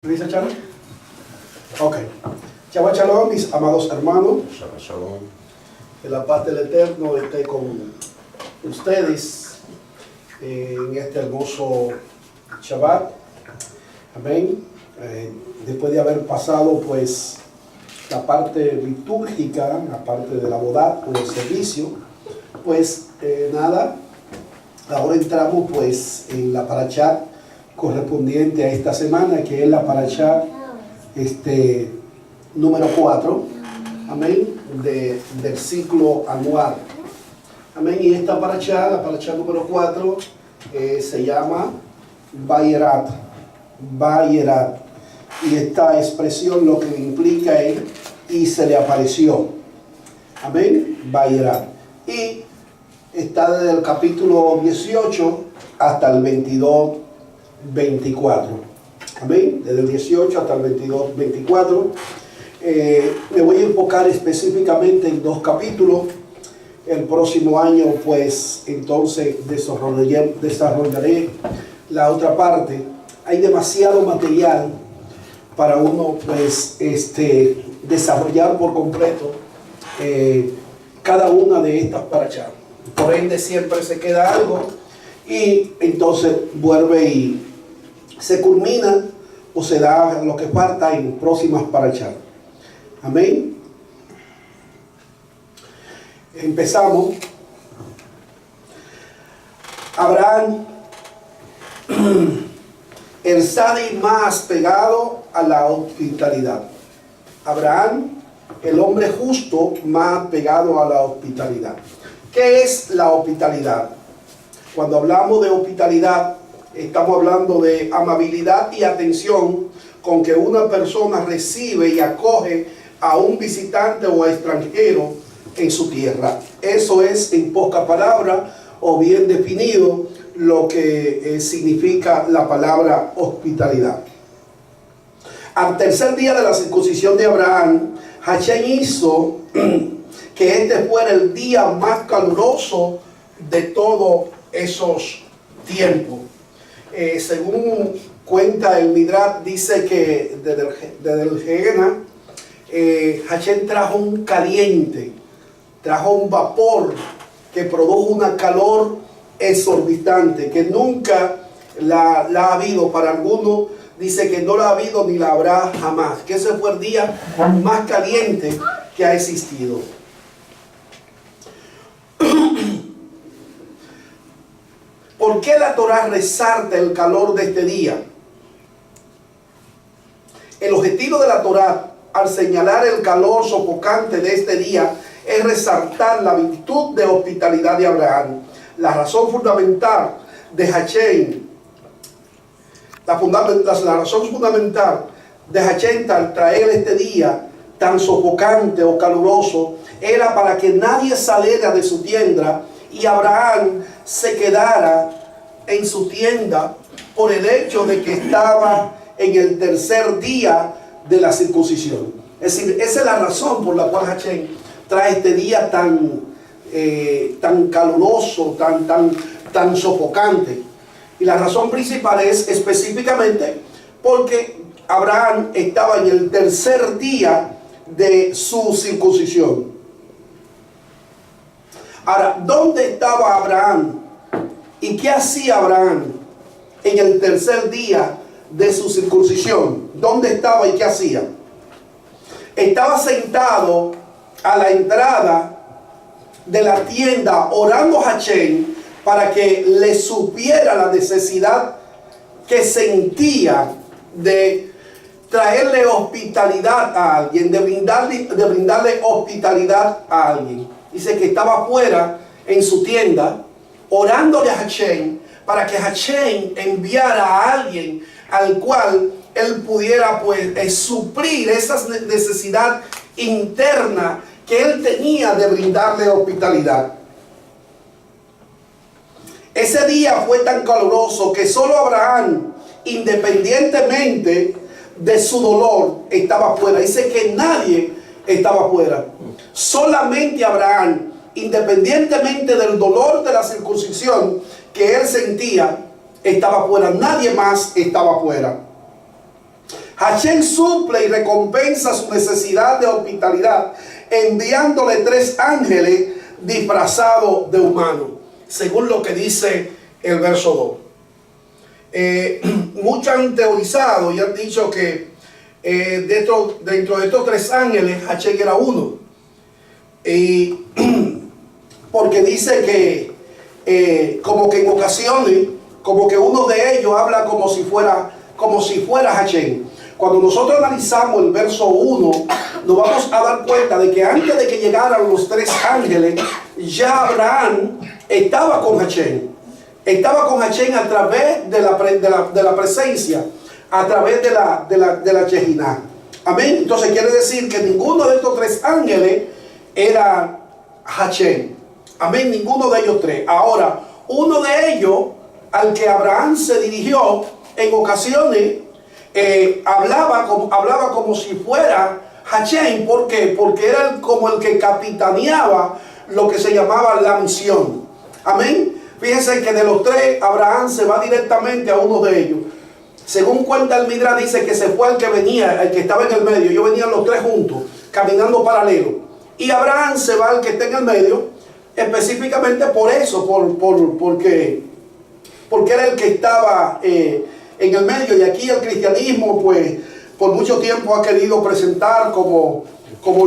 ¿Dice Shalom? Ok. Shabbat Shalom, mis amados hermanos. Shabbat Shalom. Que la paz del Eterno esté con ustedes en este hermoso Shabbat. Amén. Después de haber pasado pues la parte litúrgica, la parte de la boda o el servicio, pues nada, ahora entramos pues en la parashá correspondiente a esta semana, que es la parashá número 4, amén, del ciclo anual. Amén. Y esta parashá, la parashá número 4, se llama Vayerat. Y esta expresión lo que implica es y se le apareció. Amén. Vayerat. Y está desde el capítulo 18 hasta el 22-24. Amén. Desde el 18 hasta el 22-24. Me voy a enfocar específicamente en dos capítulos. El próximo año, pues, entonces desarrollaré la otra parte. Hay demasiado material para uno, pues, desarrollar por completo cada una de estas parashá. Por ende, siempre se queda algo y entonces vuelve y se culmina o se da lo que falta en próximas parashá. Amén. Empezamos. Abraham, el sadi más pegado a la hospitalidad. Abraham, el hombre justo más pegado a la hospitalidad. ¿Qué es la hospitalidad? Cuando hablamos de hospitalidad, estamos hablando de amabilidad y atención con que una persona recibe y acoge a un visitante o extranjero en su tierra. Eso es, en pocas palabras, o bien definido, lo que significa la palabra hospitalidad. Al tercer día de la circuncisión de Abraham, Hashem hizo que este fuera el día más caluroso de todos esos tiempos. Según cuenta el Midrash, dice que desde el Gehenna, Hashem trajo un caliente, trajo un vapor que produjo una calor exorbitante que nunca la ha habido. Para algunos dice que no la ha habido ni la habrá jamás, que ese fue el día más caliente que ha existido. ¿Por qué la Torá resalta el calor de este día? El objetivo de la Torá, al señalar el calor sofocante de este día, es resaltar la virtud de hospitalidad de Abraham. La razón fundamental de Hashem, la razón fundamental de Hashem al traer este día tan sofocante o caluroso, era para que nadie saliera de su tienda y Abraham se quedara en su tienda por el hecho de que estaba en el tercer día de la circuncisión. Es decir, esa es la razón por la cual Hashem trae este día tan caluroso, tan sofocante. Y la razón principal es específicamente porque Abraham estaba en el tercer día de su circuncisión. Ahora, ¿dónde estaba Abraham? ¿Y qué hacía Abraham en el tercer día de su circuncisión? ¿Dónde estaba y qué hacía? Estaba sentado a la entrada de la tienda orando a Hashem para que le supiera la necesidad que sentía de traerle hospitalidad a alguien, de brindarle hospitalidad a alguien. Dice que estaba afuera en su tienda orándole a Hashem para que Hashem enviara a alguien al cual él pudiera pues suplir esa necesidad interna que él tenía de brindarle hospitalidad. Ese día fue tan caluroso que solo Abraham, independientemente de su dolor, estaba afuera. Dice que nadie estaba afuera. Solamente Abraham, independientemente del dolor de la circuncisión que él sentía, estaba afuera. Nadie más estaba afuera. Hachén suple y recompensa su necesidad de hospitalidad, enviándole 3 ángeles disfrazados de humano, según lo que dice el verso 2. Muchos han teorizado y han dicho que dentro de estos 3 ángeles, Hachén era uno. Y porque dice que como que en ocasiones, como que uno de ellos habla como si fuera Hachén. Cuando nosotros analizamos el verso 1, nos vamos a dar cuenta de que antes de que llegaran los 3 ángeles, ya Abraham estaba con Hachén. Estaba con Hachén a través de la presencia, a través de la Shejiná. Amén. Entonces quiere decir que ninguno de estos 3 ángeles era Hachén. Amén. Ninguno de ellos 3. Ahora, uno de ellos, al que Abraham se dirigió, en ocasiones hablaba como si fuera Hachén. ¿Por qué? Porque era como el que capitaneaba lo que se llamaba la misión. Amén. Fíjense que de los 3, Abraham se va directamente a uno de ellos. Según cuenta el Midrash, dice que se fue al que venía, el que estaba en el medio. Ellos venían los 3 juntos, caminando paralelo. Y Abraham se va al que está en el medio, específicamente por eso, porque era el que estaba en el medio. Y aquí el cristianismo, pues, por mucho tiempo ha querido presentar como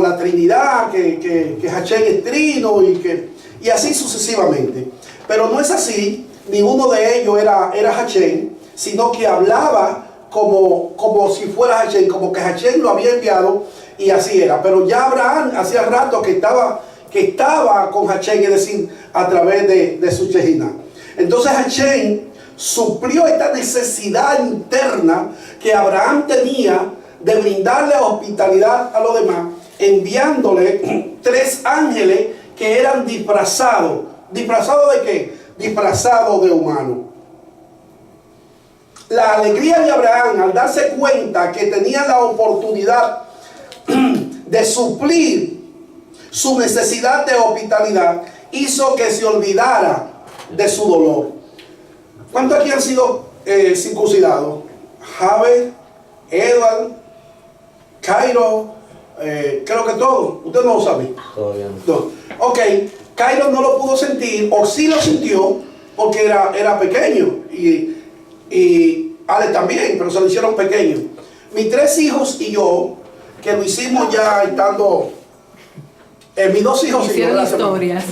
la Trinidad, que Hachén es trino y así sucesivamente. Pero no es así. Ninguno de ellos era Hachén, sino que hablaba como si fuera Hachén, como que Hachén lo había enviado, y así era. Pero ya Abraham hacía rato que estaba con Hachén, es decir, a través de su Shejiná. Entonces Hachén suplió esta necesidad interna que Abraham tenía de brindarle hospitalidad a los demás, enviándole 3 ángeles que eran disfrazados. ¿Disfrazados de qué? Disfrazados de humano. La alegría de Abraham al darse cuenta que tenía la oportunidad de suplir su necesidad de hospitalidad hizo que se olvidara de su dolor. ¿Cuántos aquí han sido circuncidados? Jabe, Edward, Cairo, creo que todos. Usted no lo sabe. Todavía no. No. Ok, Cairo no lo pudo sentir, o sí lo sintió, porque era pequeño. Y Ale también, pero se lo hicieron pequeño. Mis 3 hijos y yo, que lo hicimos ya estando... mis 2 hijos hicieron y yo. Historias.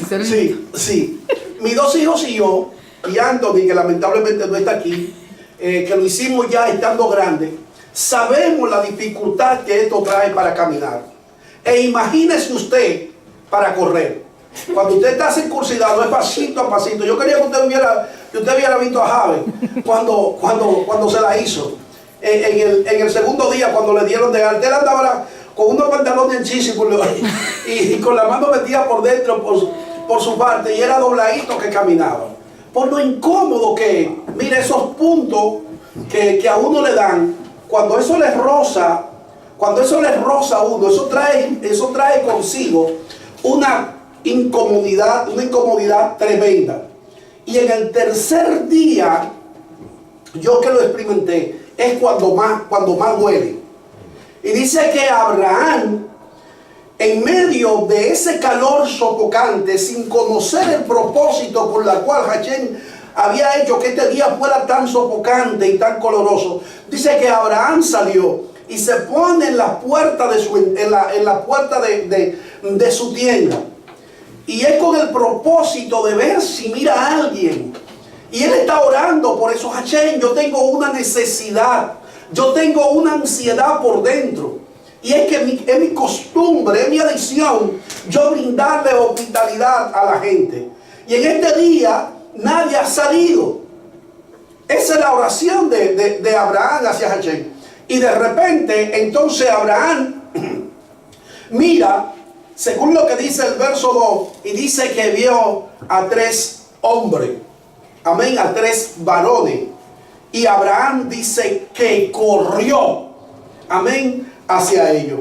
Sí. Mis 2 hijos y yo, y Anthony, que lamentablemente no está aquí, que lo hicimos ya estando grandes, sabemos la dificultad que esto trae para caminar. E imagínese usted para correr. Cuando usted está circuncidado es pasito a pasito. Yo quería que usted hubiera visto a Jave cuando se la hizo. En el segundo día, cuando le dieron de alta, él andaba con unos pantalones henchísimos y con la mano metida por dentro por su parte, y era dobladito que caminaba. Por lo incómodo que, mire, esos puntos que a uno le dan, cuando eso les roza a uno, eso trae consigo una incomodidad tremenda. Y en el tercer día, yo que lo experimenté, es cuando más duele. Y dice que Abraham, en medio de ese calor sofocante, sin conocer el propósito por el cual Hachén había hecho que este día fuera tan sofocante y tan coloroso, dice que Abraham salió y se pone en la puerta de su tienda. Y es con el propósito de ver si mira a alguien. Y él está orando por eso. Hachén, yo tengo una necesidad, yo tengo una ansiedad por dentro. Y es que es mi costumbre, es mi adicción, yo brindarle hospitalidad a la gente. Y en este día nadie ha salido. Esa es la oración de Abraham hacia Hachén. Y de repente, entonces Abraham mira, según lo que dice el verso 2, y dice que vio a 3 hombres. Amén, a 3 varones. Y Abraham dice que corrió. Amén, hacia ellos.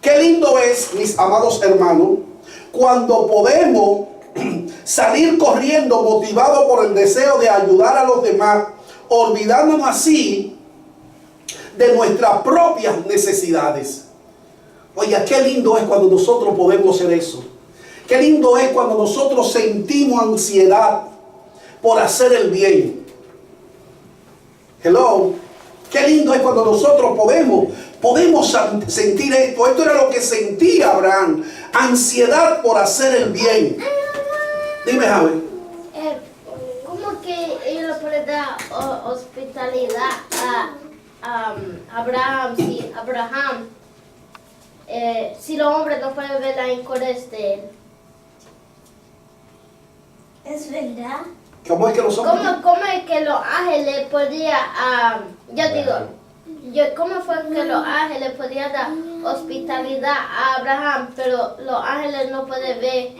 Qué lindo es, mis amados hermanos, cuando podemos salir corriendo motivado por el deseo de ayudar a los demás, olvidándonos así de nuestras propias necesidades. Oiga, qué lindo es cuando nosotros podemos hacer eso. Qué lindo es cuando nosotros sentimos ansiedad por hacer el bien. Hello. Qué lindo es cuando nosotros podemos sentir esto. Esto era lo que sentía Abraham. Ansiedad por hacer el bien. Dime, Javi. ¿Cómo que ellos le pueden dar hospitalidad a Abraham si los hombres no pueden ver la interés de él? Es verdad. ¿Cómo es que los hombres? ¿Cómo es que los ángeles podían, cómo fue que los ángeles podían dar hospitalidad a Abraham, pero los ángeles no pueden ver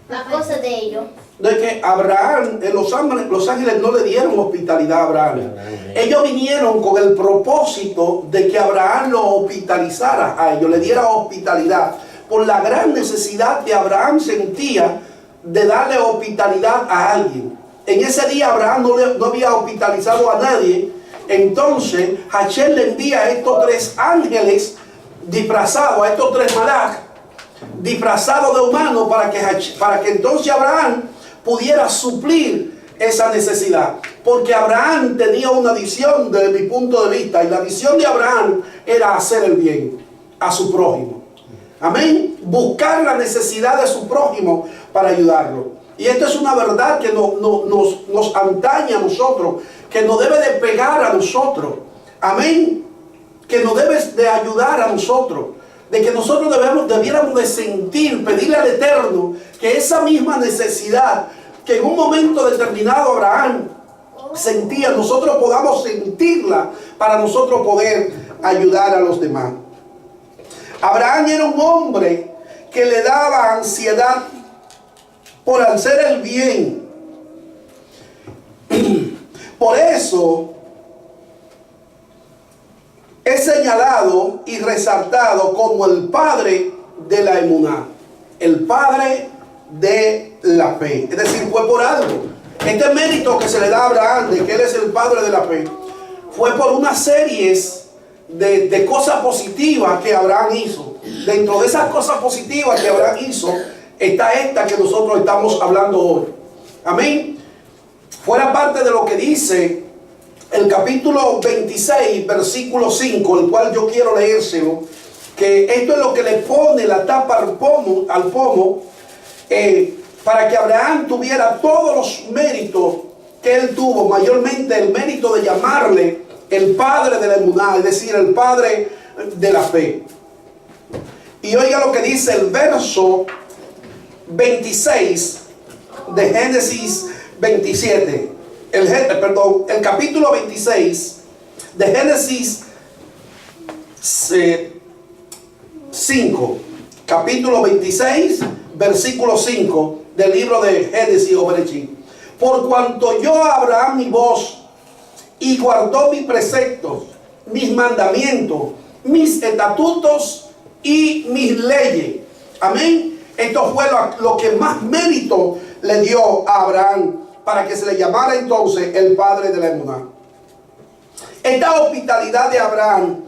la cosa de ellos? De que Abraham, los ángeles no le dieron hospitalidad a Abraham. Ellos vinieron con el propósito de que Abraham lo hospitalizara a ellos, le diera hospitalidad, por la gran necesidad que Abraham sentía de darle hospitalidad a alguien. En ese día Abraham no había hospitalizado a nadie. Entonces Hashem le envía a estos 3 ángeles disfrazados, a estos 3 malach, disfrazados de humanos, para que entonces Abraham pudiera suplir esa necesidad. Porque Abraham tenía una visión desde mi punto de vista, y la visión de Abraham era hacer el bien a su prójimo. Amén. Buscar la necesidad de su prójimo para ayudarlo. Y esto es una verdad que nos antaña a nosotros, que nos debe de pegar a nosotros. Amén. Que nos debe de ayudar a nosotros. De que nosotros debiéramos de sentir, pedirle al Eterno que esa misma necesidad que en un momento determinado Abraham sentía, nosotros podamos sentirla para nosotros poder ayudar a los demás. Abraham era un hombre que le daba ansiedad por hacer el bien. Por eso es señalado y resaltado como el padre de la emuná, el padre de la fe. Es decir, fue por algo. Este mérito que se le da a Abraham de que él es el padre de la fe fue por una serie de cosas positivas que Abraham hizo. Dentro de esas cosas positivas que Abraham hizo está esta que nosotros estamos hablando hoy. Amén. Fuera parte de lo que dice el capítulo 26, versículo 5, el cual yo quiero leérselo, que esto es lo que le pone la tapa al pomo, para que Abraham tuviera todos los méritos que él tuvo, mayormente el mérito de llamarle el padre de la emuná, es decir, el padre de la fe. Y oiga lo que dice el verso 26 de Génesis 27. El capítulo 26 de Génesis 5. Capítulo 26, versículo 5 del libro de Génesis o Bereshit. Por cuanto yo Abraham mi voz y guardó mis preceptos, mis mandamientos, mis estatutos y mis leyes. Amén. Esto fue lo que más mérito le dio a Abraham para que se le llamara entonces el padre de la emuná. Esta hospitalidad de Abraham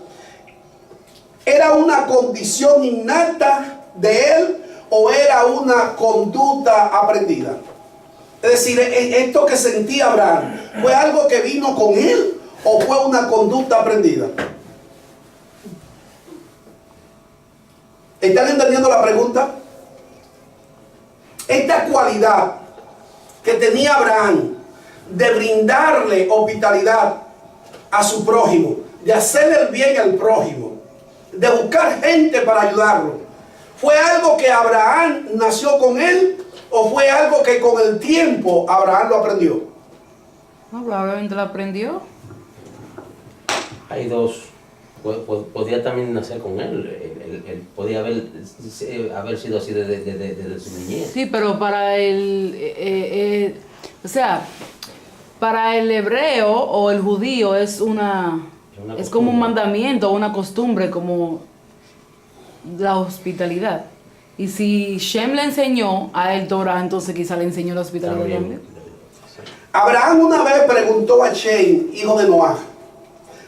era una condición innata de él o era una conducta aprendida. Es decir, esto que sentía Abraham, ¿fue algo que vino con él o fue una conducta aprendida? ¿Están entendiendo la pregunta? Esta cualidad que tenía Abraham de brindarle hospitalidad a su prójimo, de hacerle el bien al prójimo, de buscar gente para ayudarlo, ¿fue algo que Abraham nació con él o fue algo que con el tiempo Abraham lo aprendió? No, probablemente lo aprendió. Hay dos. Podía también nacer con él. Él podía haber sido así desde su niñez. Sí, pero para para el hebreo o el judío es como un mandamiento, una costumbre, como la hospitalidad. Y si Shem le enseñó a él Torah, entonces quizá le enseñó la hospitalidad también. Abraham una vez preguntó a Shem, hijo de Noah,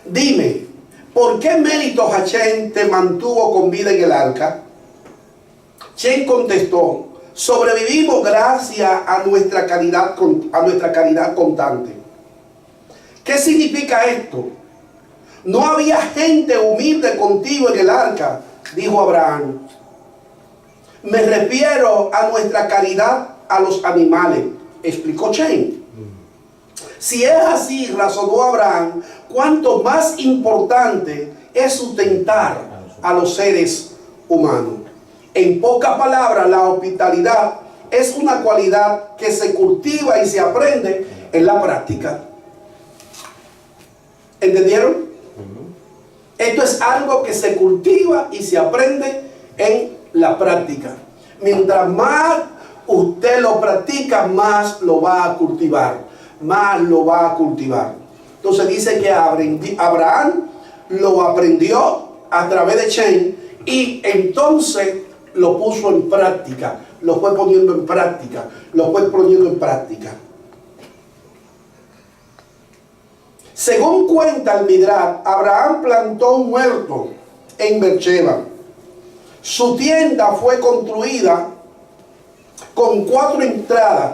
dime, ¿por qué mérito Hashem te mantuvo con vida en el arca? Shem contestó, sobrevivimos gracias a nuestra caridad constante. ¿Qué significa esto? No había gente humilde contigo en el arca, dijo Abraham. Me refiero a nuestra caridad a los animales, explicó Shem. Si es así, razonó Abraham, cuánto más importante es sustentar a los seres humanos. En pocas palabras, la hospitalidad es una cualidad que se cultiva y se aprende en la práctica. ¿Entendieron? Esto es algo que se cultiva y se aprende en la práctica. Mientras más usted lo practica, más lo va a cultivar. Más lo va a cultivar. Entonces dice que Abraham lo aprendió a través de Shem y entonces lo puso en práctica. Lo fue poniendo en práctica. Lo fue poniendo en práctica. Según cuenta el Midrash, Abraham plantó un huerto en Beersheba. Su tienda fue construida con 4 entradas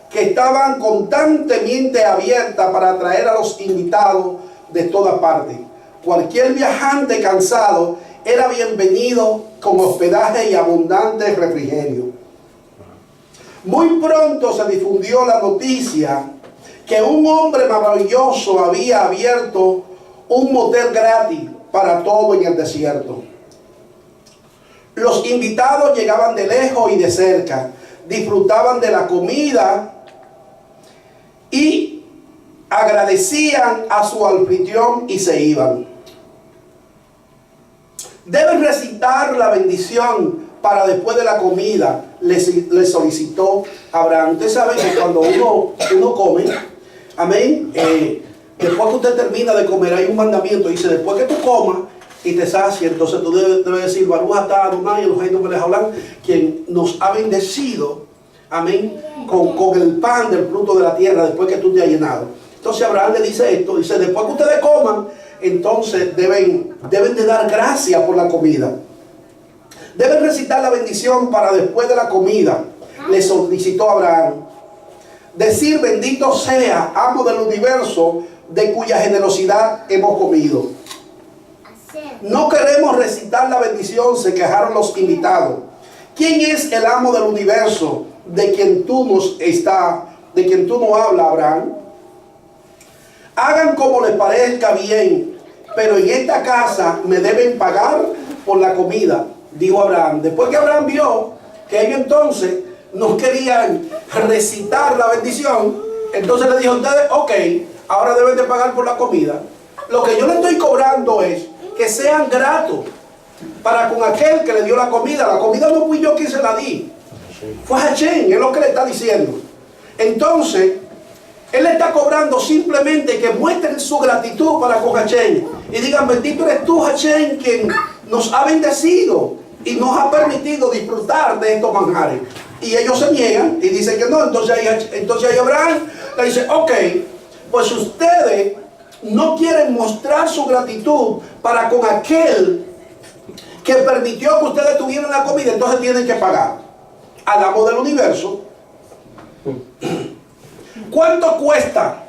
que estaban constantemente abiertas para atraer a los invitados de todas partes. Cualquier viajante cansado era bienvenido con hospedaje y abundante refrigerio. Muy pronto se difundió la noticia que un hombre maravilloso había abierto un motel gratis para todo en el desierto. Los invitados llegaban de lejos y de cerca, disfrutaban de la comida y agradecían a su anfitrión y se iban. Deben recitar la bendición para después de la comida, le solicitó Abraham. Usted sabe que cuando uno come, amén, después que usted termina de comer hay un mandamiento, dice después que tú comas y te sacies, entonces tú debes decir Baruch atah Adonai Eloheinu melech haolam, quien nos ha bendecido, amén, con el pan del fruto de la tierra después que tú te has llenado. Entonces Abraham le dice esto, dice después que ustedes coman, entonces deben de dar gracias por la comida. Deben recitar la bendición para después de la comida, le solicitó Abraham. Decir bendito sea, amo del universo, de cuya generosidad hemos comido. No queremos recitar la bendición, se quejaron los invitados. ¿Quién es el amo del universo de quien tú nos hablas, Abraham? Hagan como les parezca bien, pero en esta casa me deben pagar por la comida, dijo Abraham. Después que Abraham vio que ellos entonces no querían recitar la bendición, entonces le dijo, ustedes, ok, ahora deben de pagar por la comida. Lo que yo le estoy cobrando es que sean gratos para con aquel que le dio la comida. La comida no fui yo quien se la di, fue Hashem, es lo que le está diciendo. Entonces, él le está cobrando simplemente que muestren su gratitud para con Hashem y digan, bendito eres tú, Hashem, quien nos ha bendecido y nos ha permitido disfrutar de estos manjares. Y ellos se niegan y dicen que no. Entonces ahí Abraham le dice, ok, pues ustedes no quieren mostrar su gratitud para con aquel que permitió que ustedes tuvieran la comida, entonces tienen que pagar al amo del universo. ¿Cuánto cuesta?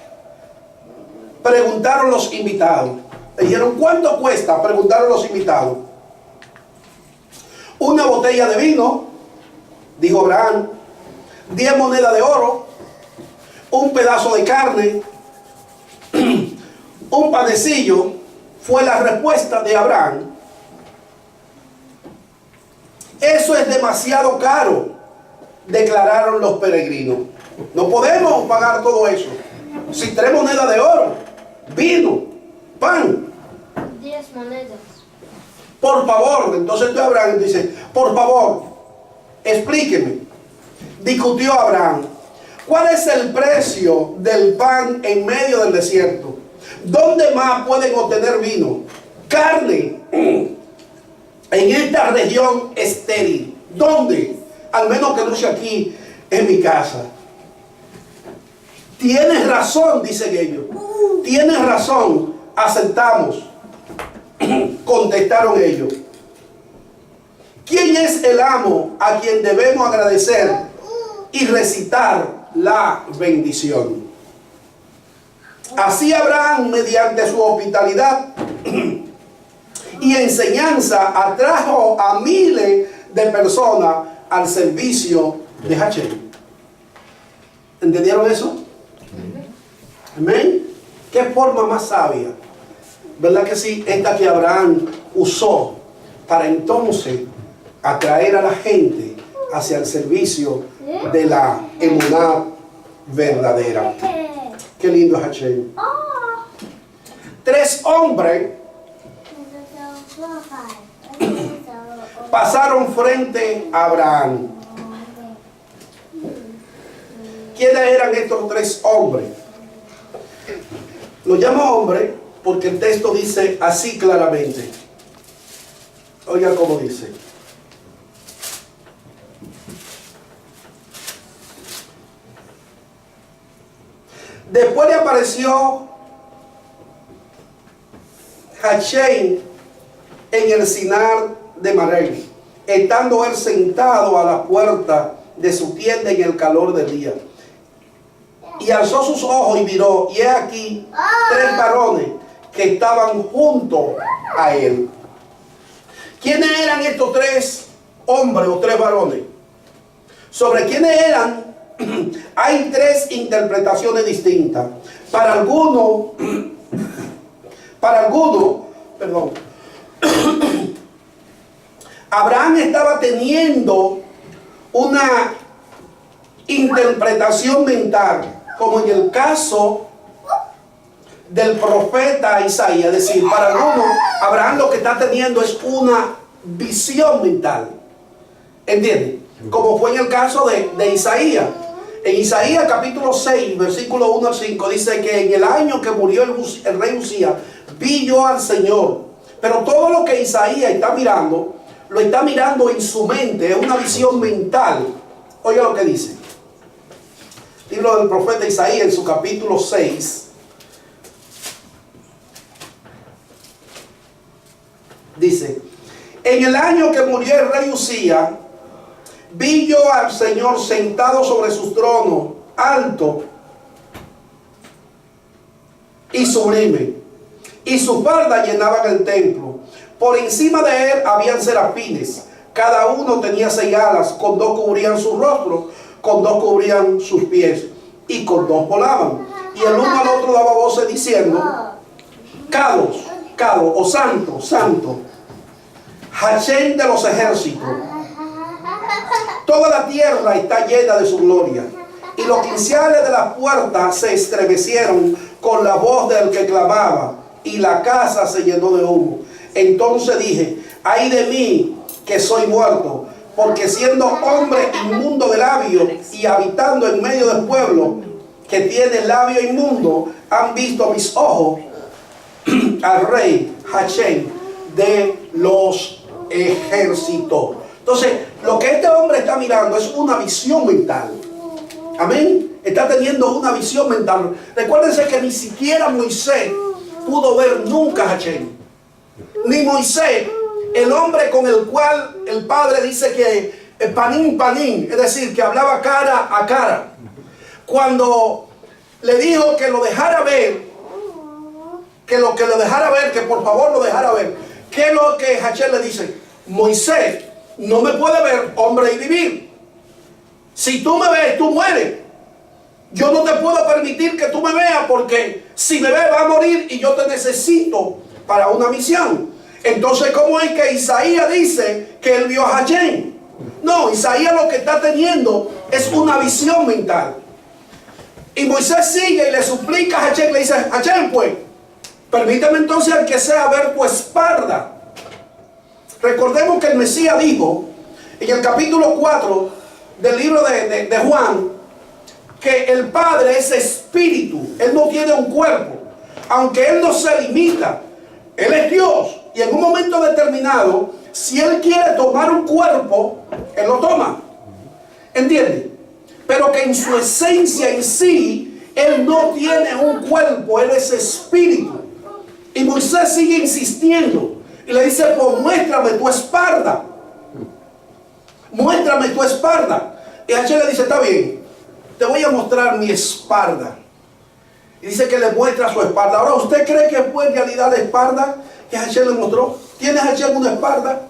Preguntaron los invitados. Le dijeron, ¿cuánto cuesta? Preguntaron los invitados. Una botella de vino, dijo Abraham, 10 monedas de oro, un pedazo de carne, un panecillo, fue la respuesta de Abraham. Eso es demasiado caro, declararon los peregrinos. No podemos pagar todo eso. Si 3 monedas de oro, vino, pan. 10 monedas. Por favor, entonces Abraham dice, por favor, explíqueme. Discutió Abraham, ¿cuál es el precio del pan en medio del desierto? ¿Dónde más pueden obtener vino? Carne en esta región estéril. ¿Dónde? Al menos que no sea aquí en mi casa. Tienes razón, dicen ellos. Tienes razón, aceptamos. Contestaron ellos. ¿Quién es el amo a quien debemos agradecer y recitar la bendición? Así Abraham, mediante su hospitalidad y enseñanza, atrajo a miles de personas al servicio de Hashem. ¿Entendieron eso? Amén. ¿Qué forma más sabia? ¿Verdad que sí? Esta que Abraham usó para entonces atraer a la gente hacia el servicio de la emuná verdadera. Qué lindo es Hashem. 3 hombres pasaron frente a Abraham. ¿Quiénes eran estos 3 hombres? Los llamo hombres porque el texto dice así claramente. Oiga cómo dice. Después le apareció Hashem en el Sinar de Maré, estando él sentado a la puerta de su tienda en el calor del día. Y alzó sus ojos y miró, y he aquí 3 varones que estaban junto a él. ¿Quiénes eran estos 3 hombres o 3 varones? Sobre quiénes eran, hay 3 interpretaciones distintas. Para algunos, perdón, Abraham estaba teniendo una interpretación mental, como en el caso del profeta Isaías. Es decir, para algunos, Abraham lo que está teniendo es una visión mental. ¿Entienden? Como fue en el caso de Isaías. En Isaías capítulo 6, versículo 1 al 5, dice que en el año que murió el rey Usías, vi yo al Señor. Pero todo lo que Isaías está mirando, lo está mirando en su mente, es una visión mental. Oiga lo que dice. Libro del profeta Isaías en su capítulo 6. Dice, en el año que murió el rey Usías, vi yo al Señor sentado sobre su trono, alto y sublime, y sus faldas llenaban el templo. Por encima de él habían serafines, cada uno tenía 6 alas, con 2 cubrían su rostro, con 2 cubrían sus pies, y con 2 volaban. Y el uno al otro daba voces diciendo, Kadosh, Kadosh, o Santo, Santo, Hashem de los ejércitos. Toda la tierra está llena de su gloria. Y los quiciales de la puerta se estremecieron con la voz del que clamaba, y la casa se llenó de humo. Entonces dije, ay de mí que soy muerto, porque siendo hombre inmundo de labios y habitando en medio del pueblo que tiene labio inmundo, han visto mis ojos al rey Hashem de los ejércitos. Entonces, lo que este hombre está mirando es una visión mental. Amén. Está teniendo una visión mental. Recuérdense que ni siquiera Moisés pudo ver nunca a Hashem. Ni Moisés, el hombre con el cual el Padre dice que panín, panín, es decir, que hablaba cara a cara. Cuando le dijo que lo dejara ver, que lo dejara ver, que por favor lo dejara ver, ¿qué es lo que Hashem le dice? Moisés, no me puede ver hombre y vivir. Si tú me ves, tú mueres. Yo no te puedo permitir que tú me veas, porque si me ves va a morir y yo te necesito para una misión. Entonces, ¿cómo es que Isaías dice que él vio a Hashem? No, Isaías lo que está teniendo es una visión mental. Y Moisés sigue y le suplica a Hashem, le dice, Hashem, pues, permíteme entonces al que sea ver tu espalda. Recordemos que el Mesías dijo en el capítulo 4 del libro de Juan, que el Padre es espíritu, Él no tiene un cuerpo, aunque Él no se limita, Él es Dios, y en un momento determinado Si Él quiere tomar un cuerpo, Él lo toma. ¿Entiende? Pero que en su esencia en sí, Él no tiene un cuerpo, Él es espíritu. Y Moisés sigue insistiendo. Y le dice, pues muéstrame tu espalda. Muéstrame tu espalda. Y Hashem le dice, está bien, te voy a mostrar mi espalda. Y dice que le muestra su espalda. Ahora, ¿usted cree que fue en realidad la espalda que Hashem le mostró? ¿Tiene Hashem una espalda?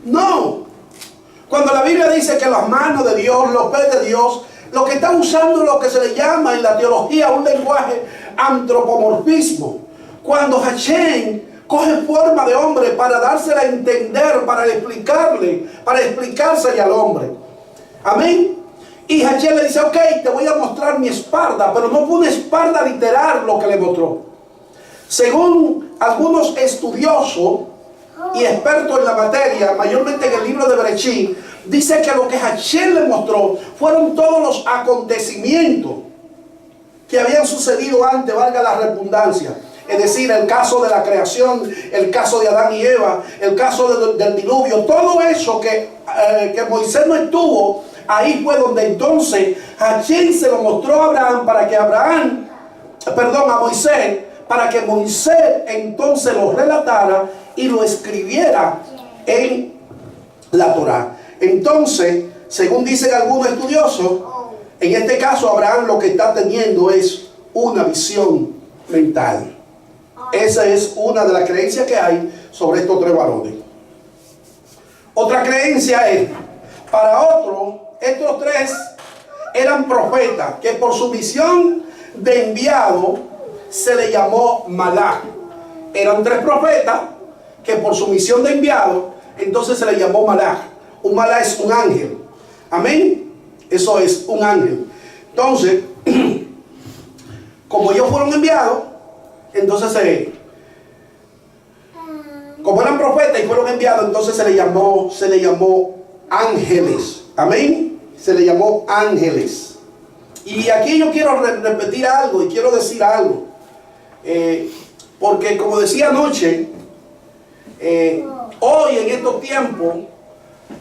No. Cuando la Biblia dice que las manos de Dios, los pies de Dios, lo que está usando es lo que se le llama en la teología un lenguaje antropomorfismo. Cuando Hashem coge forma de hombre para dársela a entender, para explicársele al hombre. Amén. Y Hashem le dice, ok, te voy a mostrar mi espalda, pero no fue una espalda literal lo que le mostró. Según algunos estudiosos y expertos en la materia, mayormente en el libro de Bereshit, dice que lo que Hashem le mostró fueron todos los acontecimientos que habían sucedido antes, valga la redundancia. Es decir, el caso de la creación, el caso de Adán y Eva, el caso del diluvio, todo eso que Moisés no estuvo, ahí fue donde entonces Hashem se lo mostró a Abraham a Moisés, para que Moisés entonces lo relatara y lo escribiera en la Torá. Entonces, según dicen algunos estudiosos, en este caso Abraham lo que está teniendo es una visión mental. Esa es una de las creencias que hay sobre estos tres varones. Otra creencia es, para otros, estos tres eran profetas, que por su misión de enviado se le llamó Malach. Eran tres profetas que por su misión de enviado, entonces se le llamó Malach. Un Malach es un ángel. Amén. Eso es un ángel. Entonces, como ellos fueron enviados, entonces como eran profetas y fueron enviados, entonces se le llamó ángeles. Amén. Se le llamó ángeles. Y aquí yo quiero repetir algo y quiero decir algo. Porque como decía anoche, hoy en estos tiempos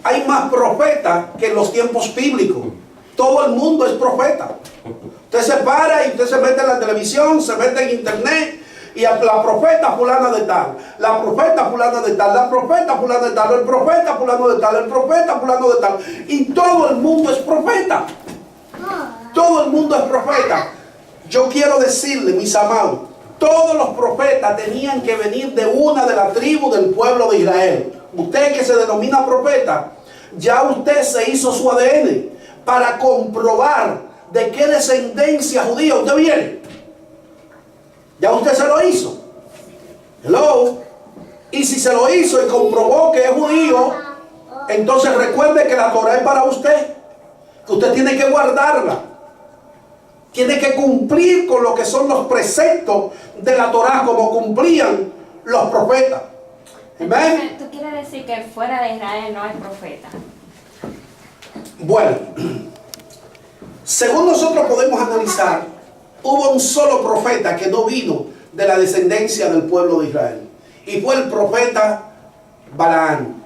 hay más profetas que en los tiempos bíblicos. Todo el mundo es profeta. Usted se para y usted se mete en la televisión, se mete en internet y a la profeta fulana de tal, la profeta fulana de tal, la profeta fulana de tal, el profeta fulano de tal, el profeta fulano de tal. Y todo el mundo es profeta. Todo el mundo es profeta. Yo quiero decirle, mis amados, todos los profetas tenían que venir de una de las tribus del pueblo de Israel. Usted que se denomina profeta, ya usted se hizo su ADN para comprobar de qué descendencia judía usted viene. Ya usted se lo hizo. Hello. Y si se lo hizo y comprobó que es judío, entonces recuerde que la Torah es para usted. Que usted tiene que guardarla. Tiene que cumplir con lo que son los preceptos de la Torah como cumplían los profetas. Entonces, ¿tú quieres decir que fuera de Israel no hay profeta? Bueno, según nosotros podemos analizar, hubo un solo profeta que no vino de la descendencia del pueblo de Israel. Y fue el profeta Balaam.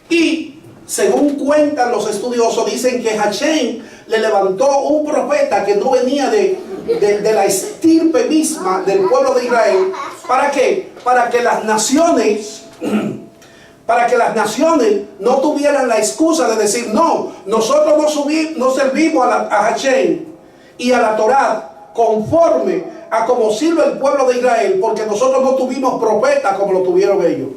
Y según cuentan los estudiosos, dicen que Hashem le levantó un profeta que no venía de la estirpe misma del pueblo de Israel. ¿Para qué? Para que las naciones no tuvieran la excusa de decir, no, nosotros no servimos a Hashem y a la Torá conforme a como sirve el pueblo de Israel, porque nosotros no tuvimos profeta como lo tuvieron ellos.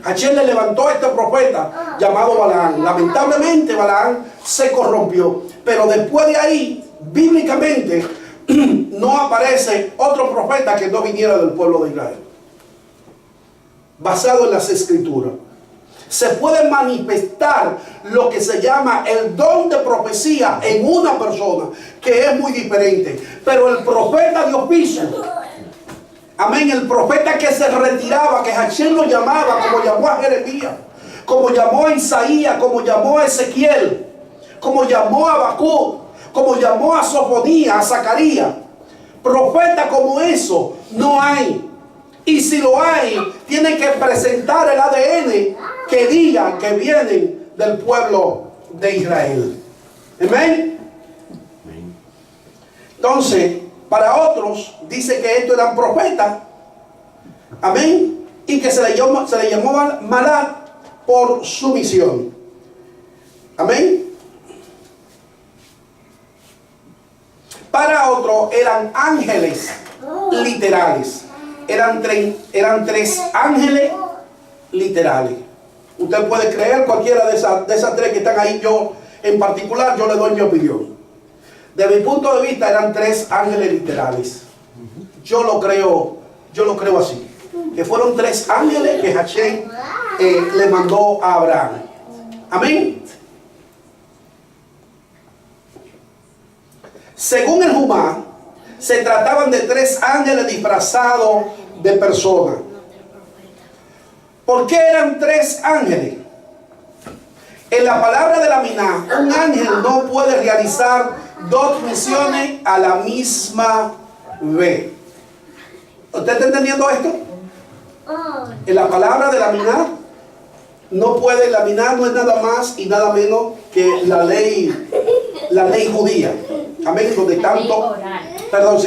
Hashem le levantó a este profeta llamado Balaam. Lamentablemente Balaam se corrompió, pero después de ahí, bíblicamente, no aparece otro profeta que no viniera del pueblo de Israel. Basado en las escrituras, se puede manifestar lo que se llama el don de profecía en una persona, que es muy diferente. Pero el profeta de oficio, amén, el profeta que se retiraba, que Hashem lo llamaba, como llamó a Jeremías, como llamó a Isaías, como llamó a Ezequiel, como llamó a Habacuc, como llamó a Sofonías, a Zacarías. Profeta como eso no hay. Y si lo hay, tienen que presentar el ADN que diga que vienen del pueblo de Israel. Amén. Entonces, para otros, dice que estos eran profetas. Amén. Y que se le llamó Malat por su misión. Amén. Para otros eran ángeles literales. Eran tres ángeles literales. Usted puede creer cualquiera de esas tres que están ahí. Yo, en particular, yo le doy mi opinión. De mi punto de vista, eran tres ángeles literales. Yo lo creo así. Que fueron tres ángeles que Hashem le mandó a Abraham. Amén. Según el Jumá, se trataban de tres ángeles disfrazados de personas. ¿Por qué eran tres ángeles? En la palabra de la Miná, un ángel no puede realizar dos misiones a la misma vez. ¿Usted está entendiendo esto? En la palabra de la Miná, la Miná no es nada más y nada menos que la ley judía. Amén. Donde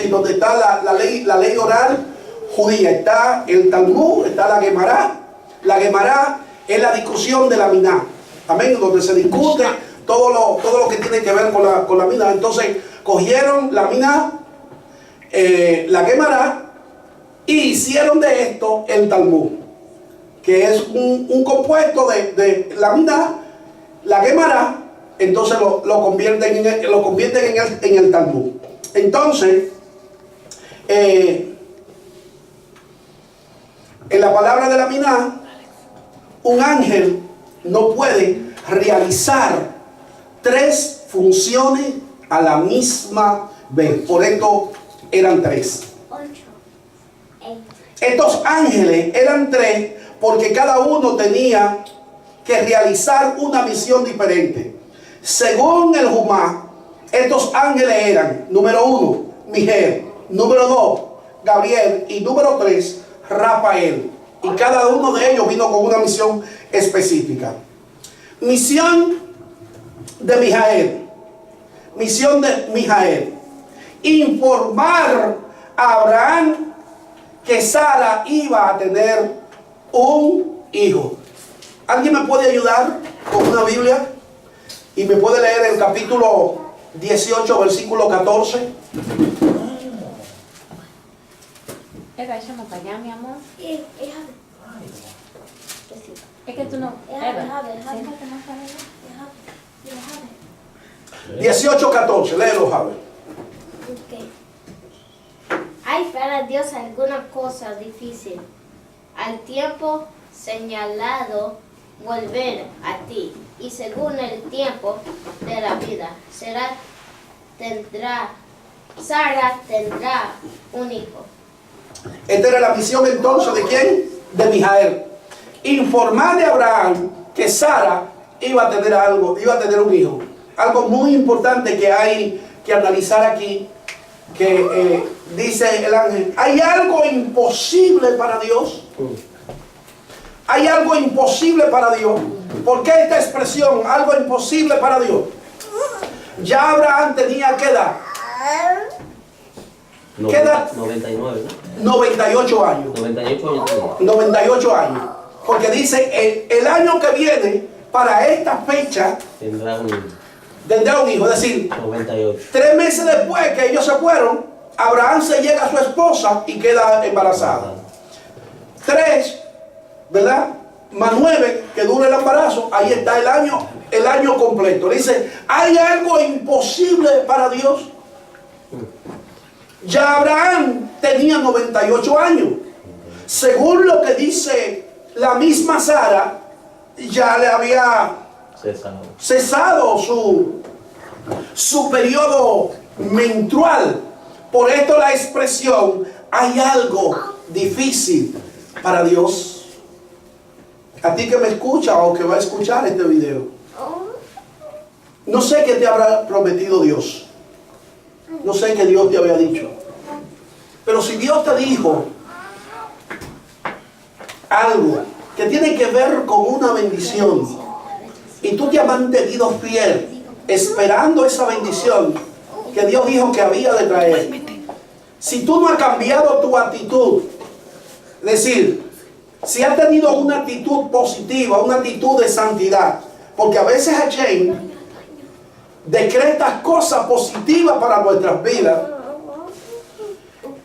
donde está la ley oral judía. Está el Talmud, está la Gemara. La Gemara es la discusión de la Miná. Amén. Donde se discute todo lo que tiene que ver con la Miná. Entonces, cogieron la Miná, la Gemara, y hicieron de esto el Talmud, que es un compuesto de la Miná, la Gemara. Entonces lo convierten en el Talmud. Entonces, en la palabra de la Miná, un ángel no puede realizar tres funciones a la misma vez. Por esto eran tres. Estos ángeles eran tres porque cada uno tenía que realizar una misión diferente. Según el Jumá, estos ángeles eran, número 1, Miguel, número 2, Gabriel, y número 3, Rafael. Y cada uno de ellos vino con una misión específica. Misión de Mijael. Misión de Mijael. Informar a Abraham que Sara iba a tener un hijo. ¿Alguien me puede ayudar con una Biblia? Y me puede leer el capítulo 18, versículo 14. Eva, échame para allá, mi amor. Es que tú no... Eva, siéntate más para allá. 18, 14, léelo, Javier. Hay para Dios alguna cosa difícil. Al tiempo señalado volver a ti, y según el tiempo de la vida, Sara tendrá un hijo. Esta era la misión entonces de ¿quién? De Mijael. Informar a Abraham que Sara iba a tener un hijo. Algo muy importante que hay que analizar aquí, que dice el ángel: ¿hay algo imposible para Dios? ¿Hay algo imposible para Dios? ¿Por qué esta expresión, algo imposible para Dios? Ya Abraham tenía ¿qué edad? ¿Qué edad? 99, ¿no? 98 años. 98 años. 98 años. Porque dice, el año que viene, para esta fecha, Tendrá un hijo. Es decir, 98. 3 meses después que ellos se fueron, Abraham se llega a su esposa y queda embarazada. 3, ¿verdad? Más 9, que dura el embarazo, ahí está el año completo. Le dice, ¿hay algo imposible para Dios? Ya Abraham tenía 98 años. Según lo que dice la misma Sara, ya le había cesado su periodo menstrual. Por esto la expresión, hay algo difícil para Dios. A ti que me escucha o que va a escuchar este video, no sé qué te habrá prometido Dios. No sé qué Dios te había dicho. Pero si Dios te dijo algo que tiene que ver con una bendición y tú te has mantenido fiel esperando esa bendición que Dios dijo que había de traer, si tú no has cambiado tu actitud, es decir, si has tenido una actitud positiva, una actitud de santidad, porque a veces Hashem decreta cosas positivas para nuestras vidas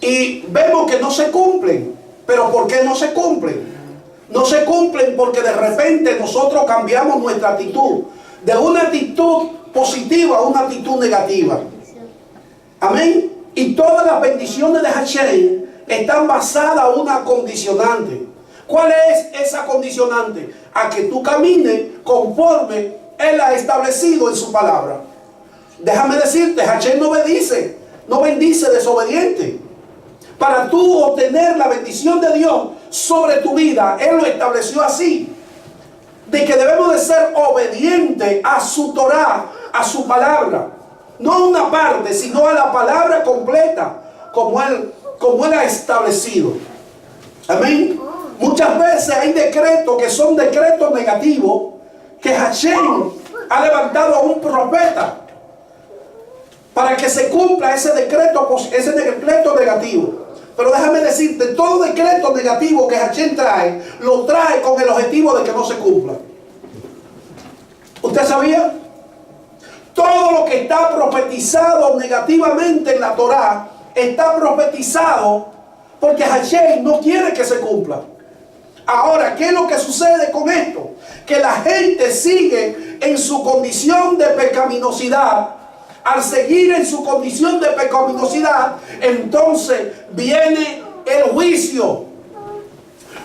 y vemos que no se cumplen. Pero ¿por qué no se cumplen? No se cumplen porque de repente nosotros cambiamos nuestra actitud de una actitud positiva a una actitud negativa. Amén. Y todas las bendiciones de Hashem están basadas en una condicionante. ¿Cuál es esa condicionante? A que tú camines conforme Él ha establecido en su palabra. Déjame decirte, Hashem no bendice desobediente. Para tú obtener la bendición de Dios sobre tu vida, Él lo estableció así, de que debemos de ser obedientes a su Torah, a su palabra, no una parte, sino a la palabra completa, como Él ha establecido. Amén. Muchas veces hay decretos que son decretos negativos, que Hashem ha levantado a un profeta para que se cumpla ese decreto negativo. Pero déjame decirte, todo decreto negativo que Hashem trae, lo trae con el objetivo de que no se cumpla. ¿Usted sabía? Todo lo que está profetizado negativamente en la Torá, está profetizado porque Hashem no quiere que se cumpla. Ahora, ¿qué es lo que sucede con esto? Que la gente sigue en su condición de pecaminosidad. Al seguir en su condición de pecaminosidad, entonces viene el juicio.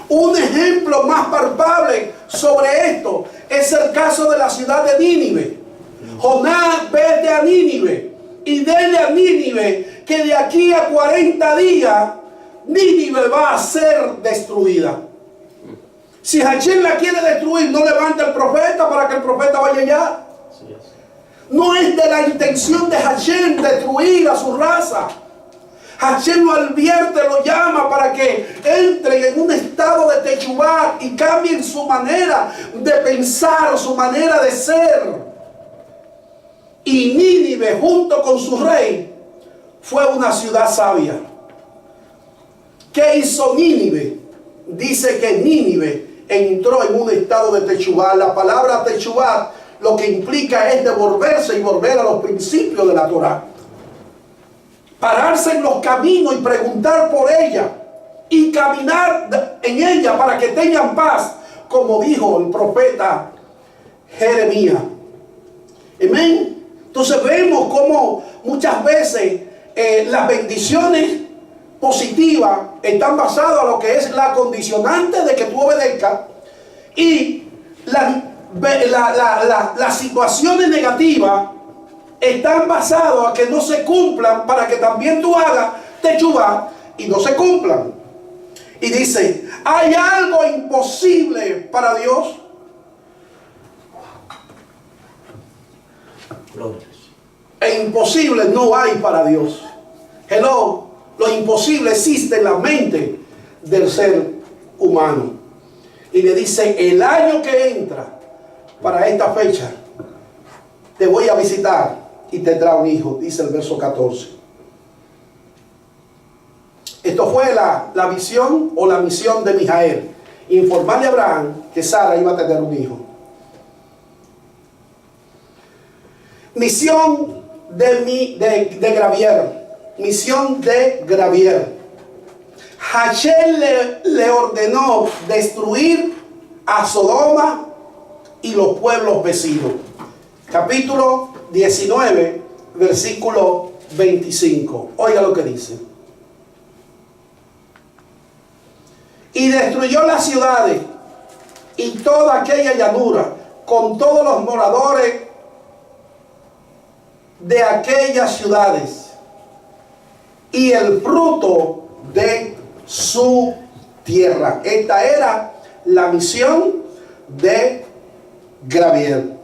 Un ejemplo más palpable sobre esto es el caso de la ciudad de Nínive. Jonás, vete a Nínive y dile a Nínive que de aquí a 40 días Nínive va a ser destruida. Si Hashem la quiere destruir, no levanta el profeta para que el profeta vaya allá. No es de la intención de Hashem destruir a su raza. Hashem lo advierte, lo llama para que entren en un estado de techubá y cambien su manera de pensar, su manera de ser. Y Nínive, junto con su rey, fue una ciudad sabia. ¿Qué hizo Nínive? Dice que Nínive entró en un estado de techubá. La palabra techubá lo que implica es devolverse y volver a los principios de la Torá. Pararse en los caminos y preguntar por ella y caminar en ella para que tengan paz, como dijo el profeta Jeremías. Amén. Entonces vemos cómo muchas veces las bendiciones positivas están basadas en lo que es la condicionante de que tú obedezcas, y las situaciones negativas están basadas a que no se cumplan para que también tú hagas techubá y no se cumplan. Y dice, ¿hay algo imposible para Dios? E imposible no hay para Dios. Hello, lo imposible existe en la mente del ser humano. Y le dice, el año que entra para esta fecha, te voy a visitar y tendrá un hijo, dice el verso 14. Esto fue la visión o la misión de Mijael, informarle a Abraham que Sara iba a tener un hijo. Misión de Gravier. Misión de Gravier. Hashem le ordenó destruir a Sodoma y los pueblos vecinos. Capítulo 19, versículo 25. Oiga lo que dice. Y destruyó las ciudades y toda aquella llanura con todos los moradores de aquellas ciudades y el fruto de su tierra. Esta era la misión de Gravier.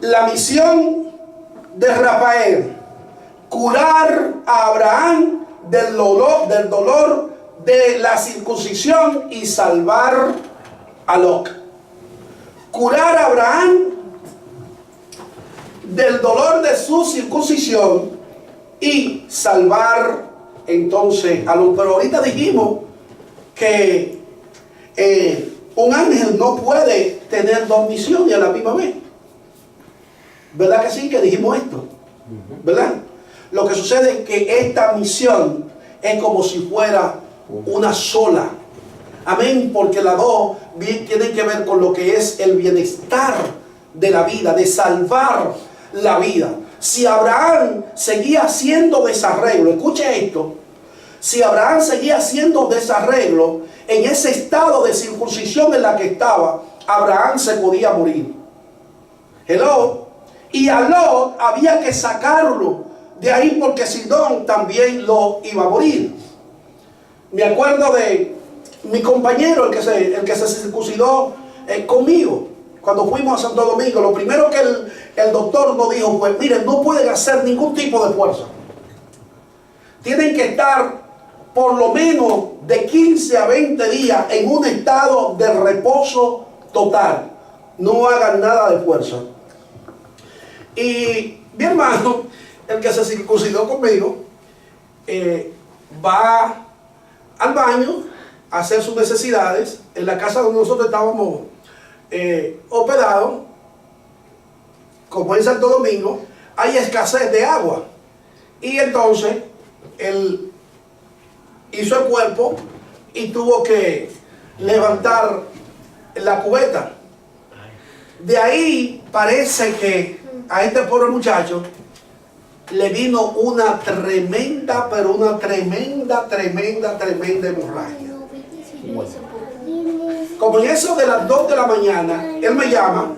La misión de Rafael: curar a Abraham del dolor de la circuncisión y salvar a Lot. Curar a Abraham del dolor de su circuncisión y salvar entonces a Lot. Pero ahorita dijimos que un ángel no puede tener dos misiones a la misma vez. ¿Verdad que sí? Que dijimos esto. ¿Verdad? Lo que sucede es que esta misión es como si fuera una sola. Amén, porque las dos tienen que ver con lo que es el bienestar de la vida, de salvar la vida. Si Abraham seguía haciendo desarreglo, escuche esto, si Abraham seguía haciendo desarreglo en ese estado de circuncisión en la que estaba, Abraham se podía morir. Hello. Y a Lot había que sacarlo de ahí porque si no también lo iba a morir. Me acuerdo de mi compañero, el que se circuncidó conmigo, cuando fuimos a Santo Domingo. Lo primero que el doctor nos dijo fue: miren, no pueden hacer ningún tipo de fuerza. Tienen que estar por lo menos de 15 a 20 días en un estado de reposo total. No hagan nada de fuerza. Y mi hermano, el que se circuncidó conmigo, va al baño a hacer sus necesidades en la casa donde nosotros estábamos hospedados. Como en Santo Domingo hay escasez de agua, y entonces él hizo el cuerpo y tuvo que levantar la cubeta. De ahí parece que a este pobre muchacho le vino una tremenda, pero una tremenda hemorragia. Como en eso de las 2 de la mañana, él me llama.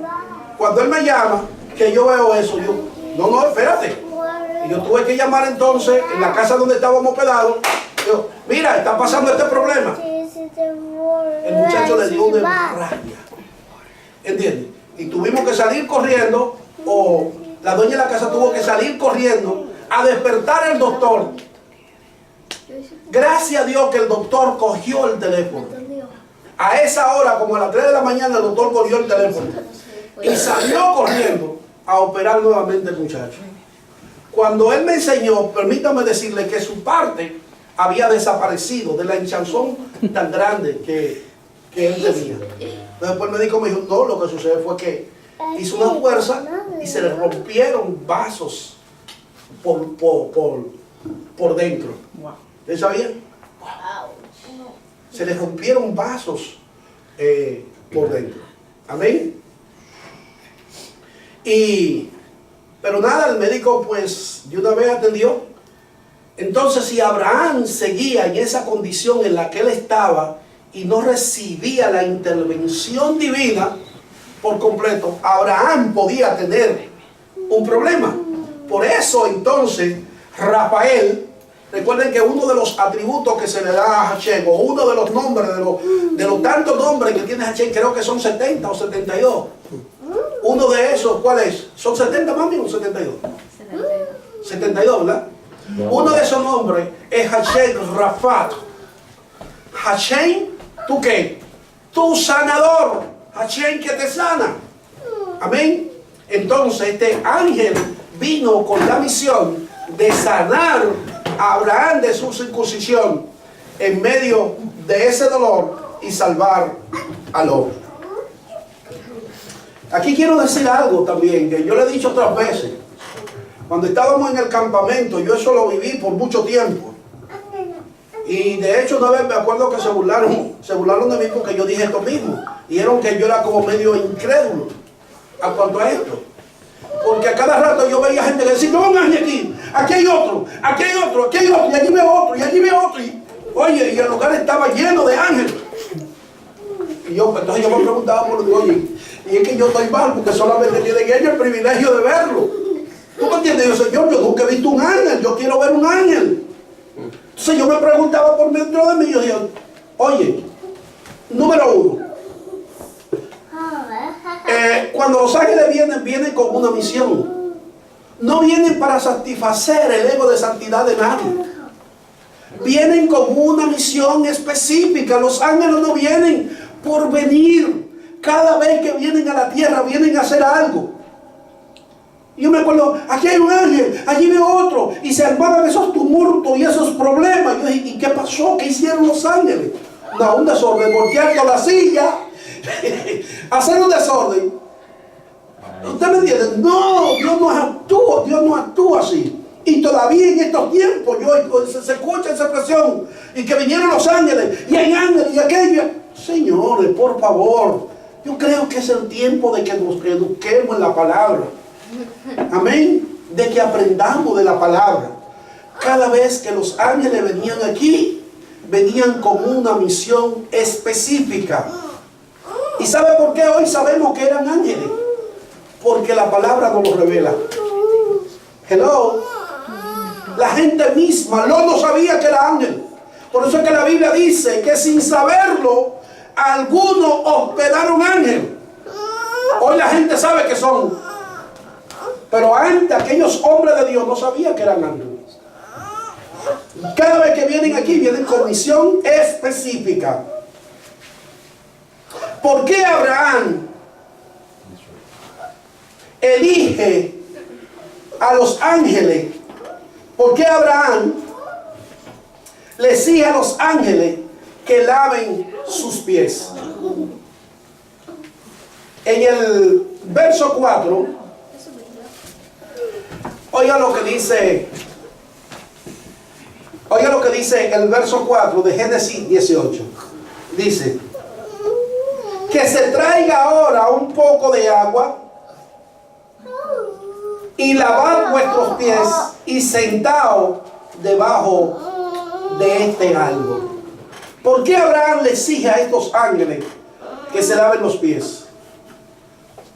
Cuando él me llama, que yo veo eso, yo, no, espérate. Y yo tuve que llamar entonces en la casa donde estábamos hospedados. Yo, mira, está pasando este problema. El muchacho le dio una hemorragia. ¿Entiendes? Y tuvimos que salir corriendo, o la dueña de la casa tuvo que salir corriendo a despertar al doctor. Gracias a Dios que el doctor cogió el teléfono. A esa hora, como a las 3 de la mañana, el doctor cogió el teléfono y salió corriendo a operar nuevamente al muchacho. Cuando él me enseñó, permítame decirle que su parte había desaparecido de la hinchazón tan grande que él tenía. Después el médico me dijo: no, lo que sucede fue que hizo una fuerza y se le rompieron vasos por dentro. ¿Ustedes sabían? Se le rompieron vasos por dentro. Amén. Pero nada, el médico pues de una vez atendió. Entonces, si Abraham seguía en esa condición en la que él estaba y no recibía la intervención divina por completo, Abraham podía tener un problema. Por eso entonces Rafael, recuerden que uno de los atributos que se le da a Hashem, o uno de los nombres, de los tantos nombres que tiene Hashem, creo que son 70 o 72. Uno de esos, ¿cuál es? ¿Son 70, mami, o 72? 72, ¿verdad? Uno de esos nombres es Hashem Rafat. Hashem, ¿tú qué? Tu sanador. Hashem que te sana. Amén. Entonces este ángel vino con la misión de sanar a Abraham de su circuncisión en medio de ese dolor y salvar a Lot. Aquí quiero decir algo también que yo le he dicho otras veces. Cuando estábamos en el campamento, yo eso lo viví por mucho tiempo. Y de hecho una vez me acuerdo que se burlaron de mí porque yo dije esto mismo. Dijeron que yo era como medio incrédulo a cuanto a esto. Porque a cada rato yo veía gente que decía: no, un ángel aquí hay otro, aquí hay otro, aquí hay otro, y allí veo otro, y allí veo otro. Y, oye, y el lugar estaba lleno de ángeles. Y yo, entonces yo me preguntaba por Dios, oye, y es que yo estoy mal porque solamente tienen ellos el privilegio de verlo. ¿Tú me entiendes? Yo, Señor, yo nunca he visto un ángel, yo quiero ver un ángel. Entonces yo me preguntaba por dentro de mí, yo dije: oye, número uno, cuando los ángeles vienen con una misión. No vienen para satisfacer el ego de santidad de nadie. Vienen con una misión específica. Los ángeles no vienen por venir. Cada vez que vienen a la tierra, vienen a hacer algo. Yo me acuerdo, aquí hay un ángel, allí veo otro, y se armaban esos tumultos y esos problemas. Yo dije, ¿y qué pasó? ¿Qué hicieron los ángeles? No, un desorden, voltear toda la silla, hacer un desorden. ¿Usted me entiende? No, Dios no actúa así. Y todavía en estos tiempos se escucha esa expresión, y que vinieron los ángeles, y hay ángeles, y aquello. Señores, por favor, yo creo que es el tiempo de que nos eduquemos en la palabra. Amén. De que aprendamos de la palabra. Cada vez que los ángeles venían aquí, venían con una misión específica. ¿Y sabe por qué hoy sabemos que eran ángeles? Porque la palabra nos lo revela. Hello. La gente misma no sabía que era ángel. Por eso es que la Biblia dice que sin saberlo, algunos hospedaron ángeles. Hoy la gente sabe que son. Pero antes aquellos hombres de Dios no sabían que eran ángeles. Cada vez que vienen aquí, vienen con misión específica. ¿Por qué Abraham elige a los ángeles? ¿Por qué Abraham le exige a los ángeles que laven sus pies? En el verso 4, oiga lo que dice el verso 4 de Génesis 18. Dice, que se traiga ahora un poco de agua y lavad vuestros pies y sentaos debajo de este árbol. ¿Por qué Abraham le exige a estos ángeles que se laven los pies?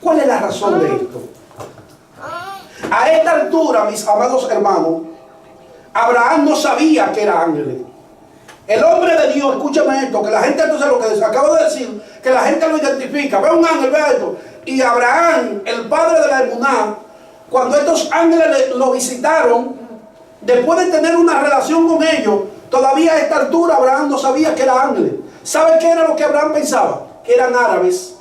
¿Cuál es la razón de esto? A esta altura, mis amados hermanos, Abraham no sabía que era ángel. El hombre de Dios, escúchame esto, que la gente, entonces lo que acabo de decir, que la gente lo identifica, ve un ángel, ve esto. Y Abraham, el padre de la emuná, cuando estos ángeles lo visitaron, después de tener una relación con ellos, todavía a esta altura Abraham no sabía que era ángel. ¿Sabe qué era lo que Abraham pensaba? Que eran árabes.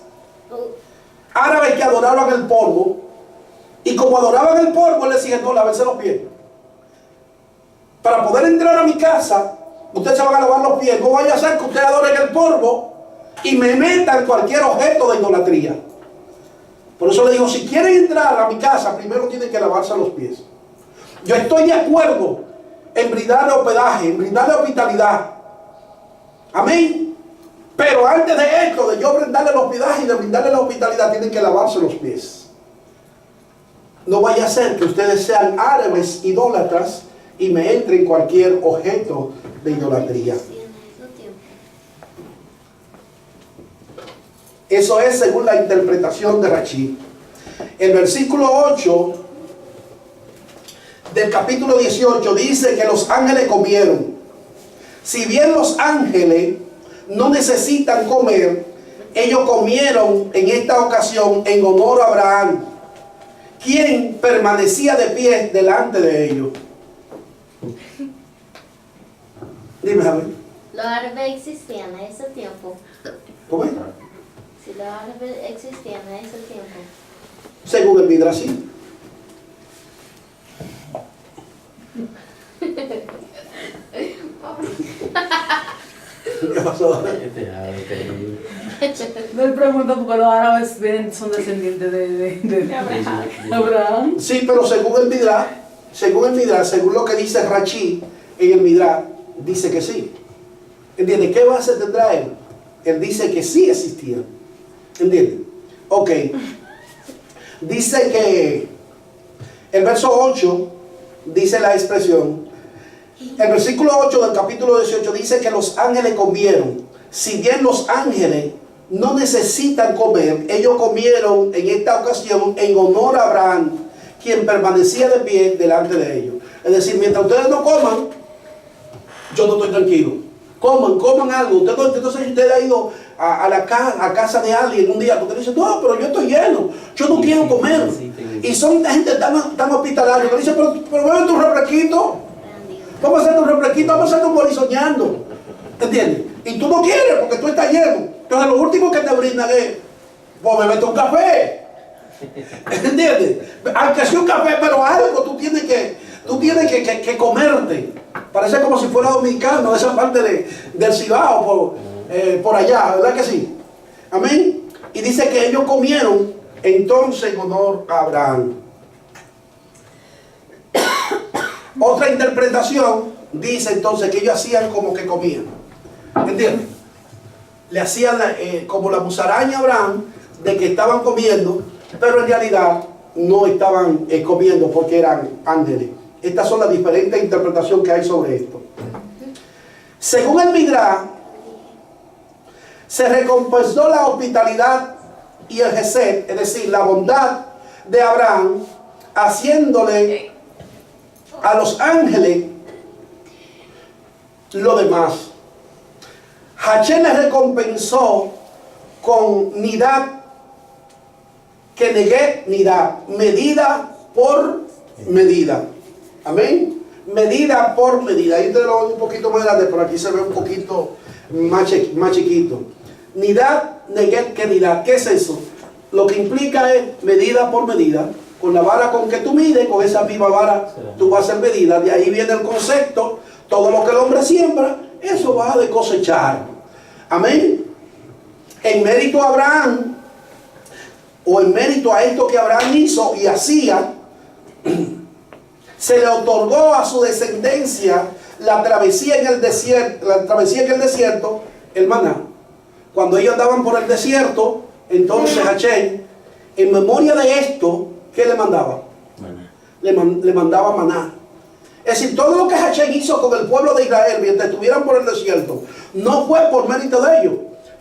Árabes que adoraban el polvo. Y como adoraban el polvo, él les decía, no, lávense los pies. Para poder entrar a mi casa, usted se va a lavar los pies. No vaya a ser que usted adore el polvo y me meta en cualquier objeto de idolatría. Por eso le digo, si quieren entrar a mi casa, primero tienen que lavarse los pies. Yo estoy de acuerdo en brindarle hospedaje, en brindarle hospitalidad. Amén. Pero antes de esto, de yo brindarle el hospedaje y de brindarle la hospitalidad, tienen que lavarse los pies. No vaya a ser que ustedes sean árabes idólatras y me entre en cualquier objeto de idolatría. Eso es según la interpretación de Rashi. El versículo 8 del capítulo 18 dice que los ángeles comieron. Si bien los ángeles no necesitan comer, ellos comieron en esta ocasión en honor a Abraham, quien permanecía de pie delante de ellos. Dime, a ver. Los árabes existían a ese tiempo. ¿Cómo es? Si los árabes existían a ese tiempo. Según el Midrash, sí. ¿Qué pasó? Me pregunto por qué los árabes son descendientes de Abraham. Sí, pero según el Midrash, según lo que dice Rashi en el Midrash, dice que sí. ¿Entiendes? ¿Qué base tendrá él? Él dice que sí existía. ¿Entiendes? Ok. Dice que el verso 8 dice la expresión. El versículo 8 del capítulo 18 dice que los ángeles comieron. Si bien los ángeles no necesitan comer, ellos comieron en esta ocasión en honor a Abraham, quien permanecía de pie delante de ellos. Es decir, mientras ustedes no coman, yo no estoy tranquilo. Coman algo. Entonces usted ha ido a casa de alguien un día, usted dice, no, pero yo estoy lleno, yo no quiero comer. Y son gente tan hospitalaria que dice, pero bebe tu refresquito. Vamos a hacerte un refresquito, vamos a hacerte un boli soñando. ¿Entiendes? Y tú no quieres porque tú estás lleno. Entonces lo último que te brindan es, pues bebete un café. ¿Entiendes? Aunque sea un café, pero algo tú tienes que comerte. Parece como si fuera dominicano, esa parte del Cibao, por allá, ¿verdad que sí? Amén. Y dice que ellos comieron entonces en honor a Abraham. Otra interpretación dice entonces que ellos hacían como que comían. ¿Entiendes? Le hacían como la musaraña a Abraham de que estaban comiendo, pero en realidad no estaban comiendo porque eran ángeles. Estas son las diferentes interpretaciones que hay sobre esto. Según el Midrash, se recompensó la hospitalidad y el gesed, es decir, la bondad de Abraham, haciéndole a los ángeles lo demás. Hashem le recompensó con nidad, que negué nidad, medida por medida. Amén. Medida por medida. Ahí te lo veo un poquito más grande, pero aquí se ve un poquito más chiquito. Nidad, negué, que nidad. ¿Qué es eso? Lo que implica es medida por medida. Con la vara con que tú mides, con esa misma vara tú vas a hacer medida. De ahí viene el concepto. Todo lo que el hombre siembra, eso va a de cosechar. Amén. En mérito a Abraham, o en mérito a esto que Abraham hizo y hacía, se le otorgó a su descendencia la travesía en el desierto, el maná. Cuando ellos andaban por el desierto, entonces Hashem, en memoria de esto, ¿qué le mandaba? Maná. Le mandaba maná. Es decir, todo lo que Hashem hizo con el pueblo de Israel mientras estuvieran por el desierto, no fue por mérito de ellos,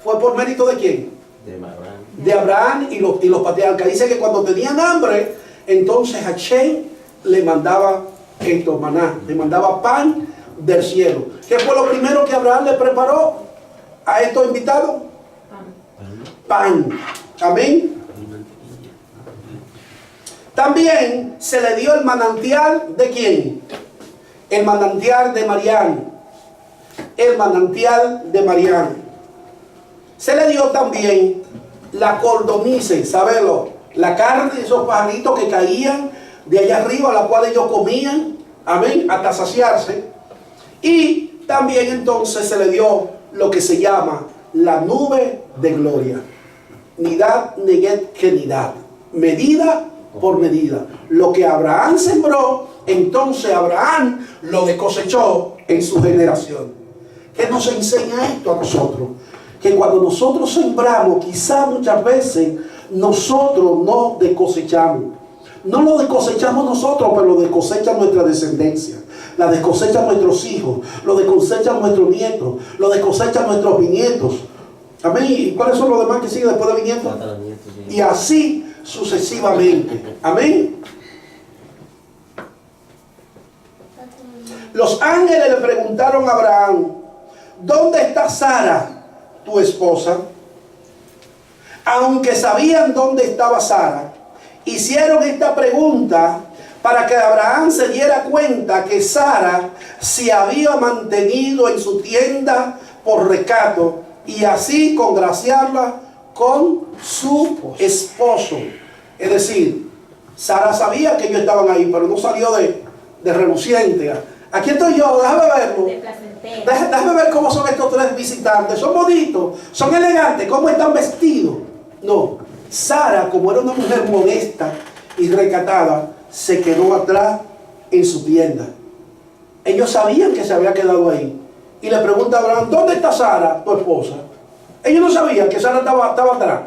fue por mérito de ¿quién? De Abraham y los patriarcas. Dice que cuando tenían hambre, entonces Hashem le mandaba esto, maná, le mandaba pan del cielo. ¿Qué fue lo primero que Abraham le preparó a estos invitados? Pan. Amén. También se le dio el manantial de ¿quién? El manantial de Marián. El manantial de Marián. Se le dio también la cordonice, ¿sabelo? La carne de esos pajaritos que caían de allá arriba, a la cual ellos comían, amén, hasta saciarse. Y también entonces se le dio lo que se llama la nube de gloria. Nidad, neguet, genidad. Medida por medida. Lo que Abraham sembró, entonces Abraham lo cosechó en su generación. ¿Qué nos enseña esto a nosotros? Que cuando nosotros sembramos, quizá muchas veces nosotros no descosechamos. No lo descosechamos nosotros, pero lo descosecha nuestra descendencia. La descosechan nuestros hijos, lo descosechan nuestros nietos, lo descosechan nuestros bisnietos. Amén. ¿Y cuáles son los demás que siguen después de bisnietos? Y así sucesivamente. Amén. Los ángeles le preguntaron a Abraham: ¿dónde está Sara, tu esposa? Aunque sabían dónde estaba Sara, hicieron esta pregunta para que Abraham se diera cuenta que Sara se había mantenido en su tienda por recato y así congraciarla con su esposo. Es decir, Sara sabía que ellos estaban ahí, pero no salió de reluciente. Aquí estoy yo, déjame verlo. Déjame ver cómo son estos tres visitantes. Son bonitos, son elegantes, cómo están vestidos. No, Sara, como era una mujer modesta y recatada, se quedó atrás en su tienda. Ellos sabían que se había quedado ahí. Y le pregunta a Abraham: ¿dónde está Sara, tu esposa? Ellos no sabían que Sara estaba atrás.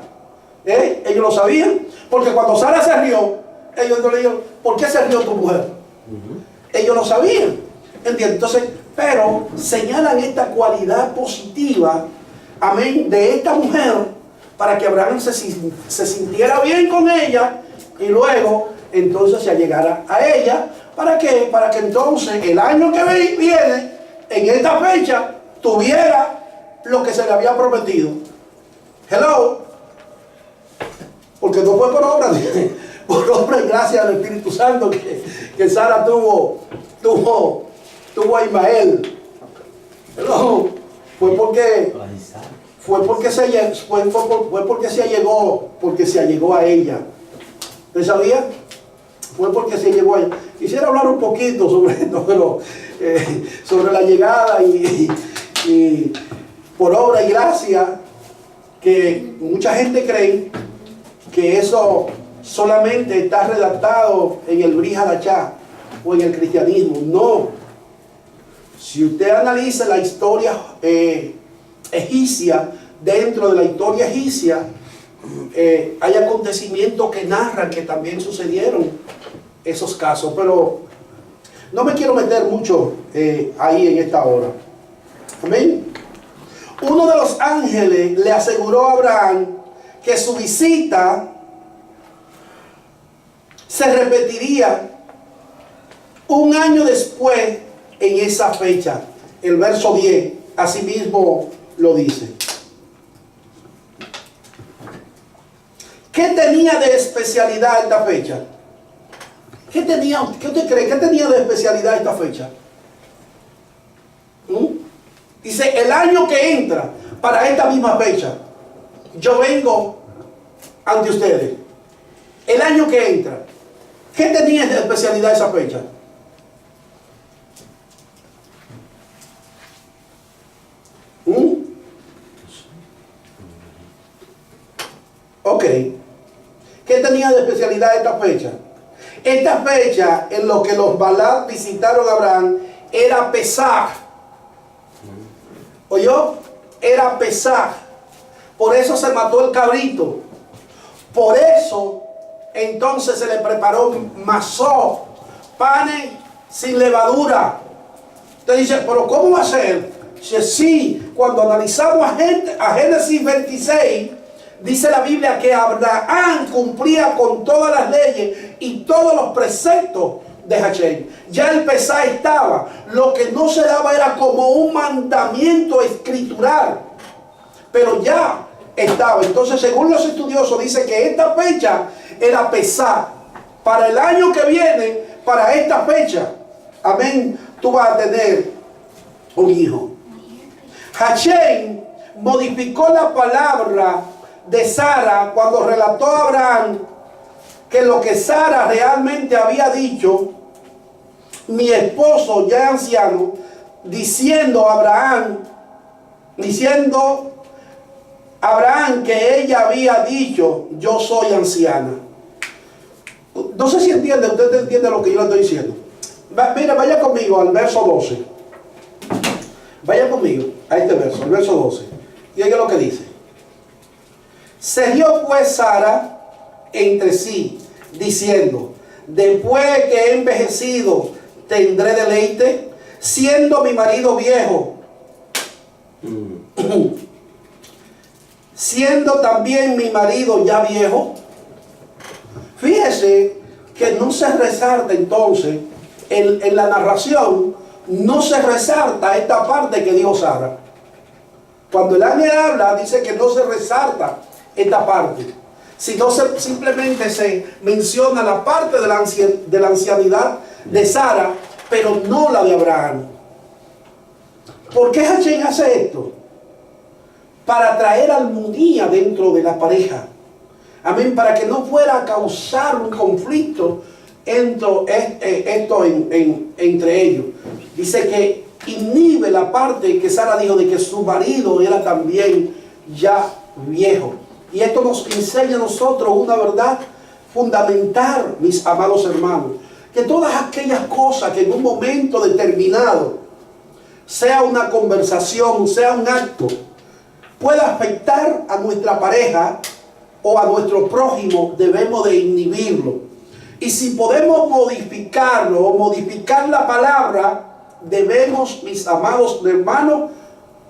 Ellos lo sabían, porque cuando Sara se rió, ellos le dijeron: ¿por qué se rió tu mujer? Ellos lo sabían. ¿Entiendes? Entonces, pero señalan esta cualidad positiva, amén, de esta mujer, para que Abraham se sintiera bien con ella y luego entonces se allegara a ella. ¿Para qué? Para que entonces el año que viene, en esta fecha, tuviera lo que se le había prometido. Hello. Porque no fue por obra, por obra y gracia del Espíritu Santo que Sara tuvo tuvo a Ismael. No, fue porque se allegó a ella. ¿Usted sabía? Fue porque se allegó a ella. Quisiera hablar un poquito sobre esto, pero sobre la llegada y por obra y gracia, que mucha gente cree que eso solamente está redactado en el Brit Hadashah o en el cristianismo. No. Si usted analiza la historia egipcia, dentro de la historia egipcia hay acontecimientos que narran que también sucedieron esos casos, pero no me quiero meter mucho ahí en esta hora. Amén. Uno de los ángeles le aseguró a Abraham que su visita se repetiría un año después en esa fecha. El verso 10 asimismo lo dice. ¿Qué tenía de especialidad esta fecha? ¿Qué usted cree? ¿Qué tenía de especialidad esta fecha? Dice, el año que entra para esta misma fecha, yo vengo ante ustedes. El año que entra. ¿Qué tenía de especialidad esa fecha? Ok. ¿Qué tenía de especialidad esta fecha? Esta fecha en lo que los Balad visitaron a Abraham era Pesaj. ¿Oyó? Era Pesaj. Por eso se mató el cabrito. Por eso entonces se le preparó mazó, panes sin levadura. Usted dice, pero ¿cómo va a ser? Dice, sí, cuando analizamos a Génesis 26, dice la Biblia que Abraham cumplía con todas las leyes y todos los preceptos de Hashem. Ya el Pesaj estaba. Lo que no se daba era como un mandamiento escritural, pero ya estaba. Entonces, según los estudiosos, dice que esta fecha era Pesaj. Para el año que viene, para esta fecha, amén, tú vas a tener un hijo. Hashem modificó la palabra de Sara cuando relató a Abraham que lo que Sara realmente había dicho, mi esposo ya anciano, diciendo a Abraham que ella había dicho, yo soy anciana. No sé si entiende, usted entiende lo que yo le estoy diciendo. Mira, vaya conmigo al verso 12. Vaya conmigo a este verso, el verso 12. Y oiga lo que dice. Se rió pues Sara entre sí, diciendo, después que he envejecido, tendré deleite, siendo mi marido viejo, siendo también mi marido ya viejo. Fíjese que no se resalta entonces, en la narración, no se resalta esta parte que dijo Sara. Cuando el ángel habla, dice que no se resalta esta parte, sino simplemente se menciona la parte de la ancianidad de Sara, pero no la de Abraham. ¿Por qué Hashem hace esto? Para traer armonía dentro de la pareja. Amén, para que no fuera a causar un conflicto entre ellos. Dice que inhibe la parte que Sara dijo de que su marido era también ya viejo. Y esto nos enseña a nosotros una verdad fundamental, mis amados hermanos. Que todas aquellas cosas que en un momento determinado, sea una conversación, sea un acto, pueda afectar a nuestra pareja o a nuestro prójimo, debemos de inhibirlo. Y si podemos modificarlo o modificar la palabra, debemos, mis amados hermanos,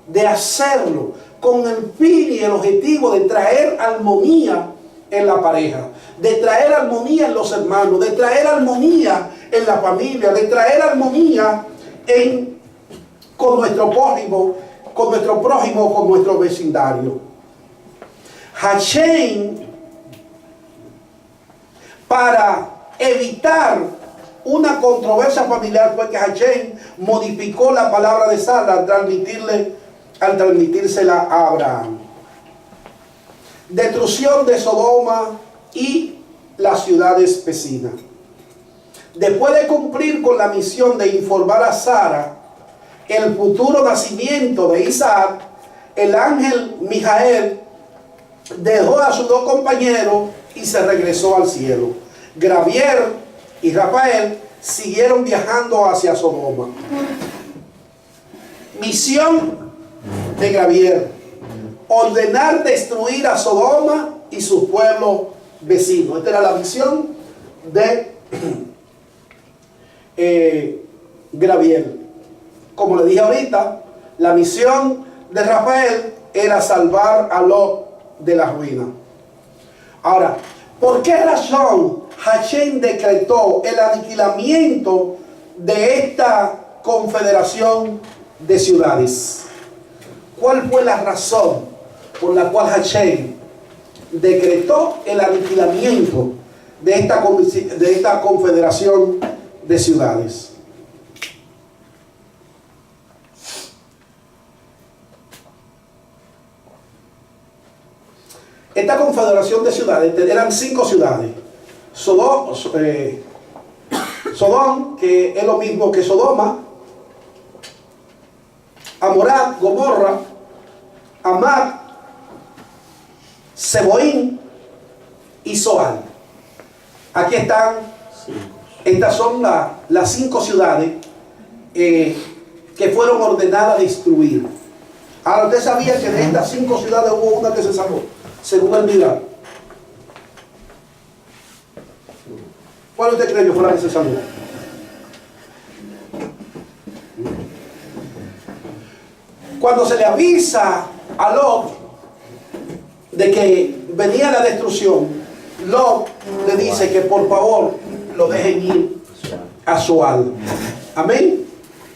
de hacerlo con el fin y el objetivo de traer armonía en la pareja, de traer armonía en los hermanos, de traer armonía en la familia, de traer armonía con nuestro prójimo, con nuestro vecindario. Hashem, para evitar una controversia familiar fue que Hachén modificó la palabra de Sara al transmitírsela a Abraham. Destrucción de Sodoma y las ciudades vecinas. Después de cumplir con la misión de informar a Sara el futuro nacimiento de Isaac, el ángel Mijael dejó a sus dos compañeros y se regresó al cielo. Gabriel y Rafael siguieron viajando hacia Sodoma. Misión de Gabriel: ordenar destruir a Sodoma y sus pueblos vecinos. Esta era la misión de Gabriel. Como le dije ahorita, la misión de Rafael era salvar a Lot de la ruina. Ahora, ¿por qué razón Hachén decretó el aniquilamiento de esta confederación de ciudades? ¿Cuál fue la razón por la cual Hachén decretó el aniquilamiento de esta confederación de ciudades? Esta confederación de ciudades eran 5 ciudades. Sodom, que es lo mismo que Sodoma, Amorat, Gomorra, Amad, Seboín y Zoar. Aquí están, estas son las 5 ciudades que fueron ordenadas a destruir. Ahora, usted sabía que de estas 5 ciudades hubo una que se salvó, según el Midrash. ¿Cuál usted cree que fue la que se salvó? Cuando se le avisa a Lot de que venía la destrucción, Lot le dice que por favor lo dejen ir a Zoar. Amén.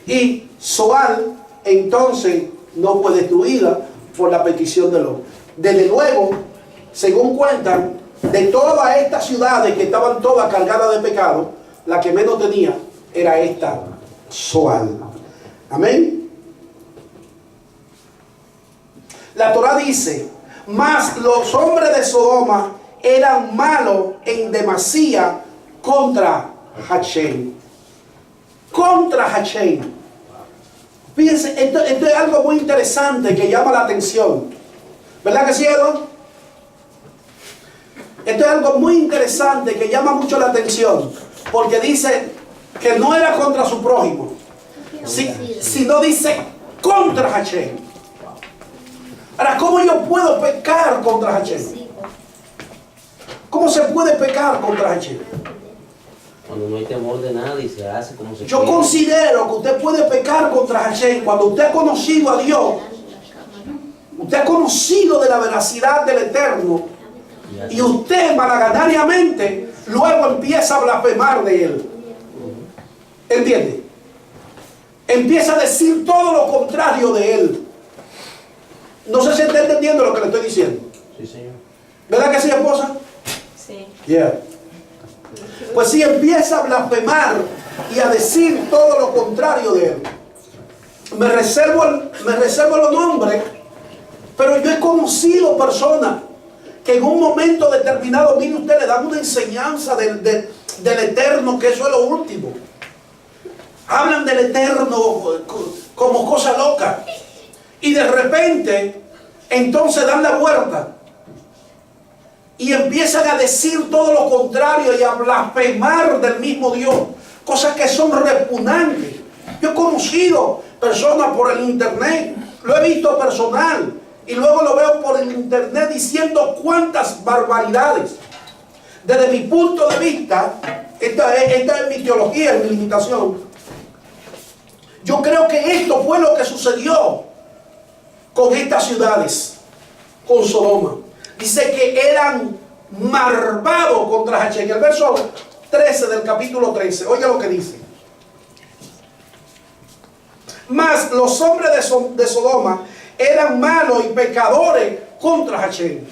Y Zoar entonces no fue destruida por la petición de Lot. Desde luego, según cuentan, de todas estas ciudades que estaban todas cargadas de pecado, la que menos tenía era esta, Zoar. Amén. La Torah dice: mas los hombres de Sodoma eran malos en demasía contra Hachén. Contra Hachén. Fíjense, esto es algo muy interesante que llama la atención. ¿Verdad que sí, Eduardo? Esto es algo muy interesante que llama mucho la atención, porque dice que no era contra su prójimo, sino dice contra Hachén. Ahora, ¿cómo yo puedo pecar contra Hachén? ¿Cómo se puede pecar contra Hachén? Cuando no hay temor de nada y se hace como se Yo quiere. considero que usted puede pecar contra Hachén cuando usted ha conocido a Dios, usted ha conocido de la veracidad del Eterno, y usted malaganariamente luego empieza a blasfemar de Él. ¿Entiende? Empieza a decir todo lo contrario de Él. No sé si está entendiendo lo que le estoy diciendo. Sí, señor. ¿Verdad que sí, esposa? Sí. Yeah. Pues si empieza a blasfemar y a decir todo lo contrario de Él. Me reservo los nombres, pero yo he conocido personas que en un momento determinado, mire usted, le dan una enseñanza del Eterno, que eso es lo último. Hablan del Eterno como cosa loca. Y de repente, entonces dan la vuelta y empiezan a decir todo lo contrario y a blasfemar del mismo Dios. Cosas que son repugnantes. Yo he conocido personas por el internet, lo he visto personal, y luego lo veo por el internet diciendo cuántas barbaridades. Desde mi punto de vista, esta es mi teología, es mi limitación. Yo creo que esto fue lo que sucedió con estas ciudades, con Sodoma. Dice que eran malvados contra Hachén. El verso 13 del capítulo 13, oiga lo que dice. Mas los hombres de Sodoma eran malos y pecadores contra Hachén.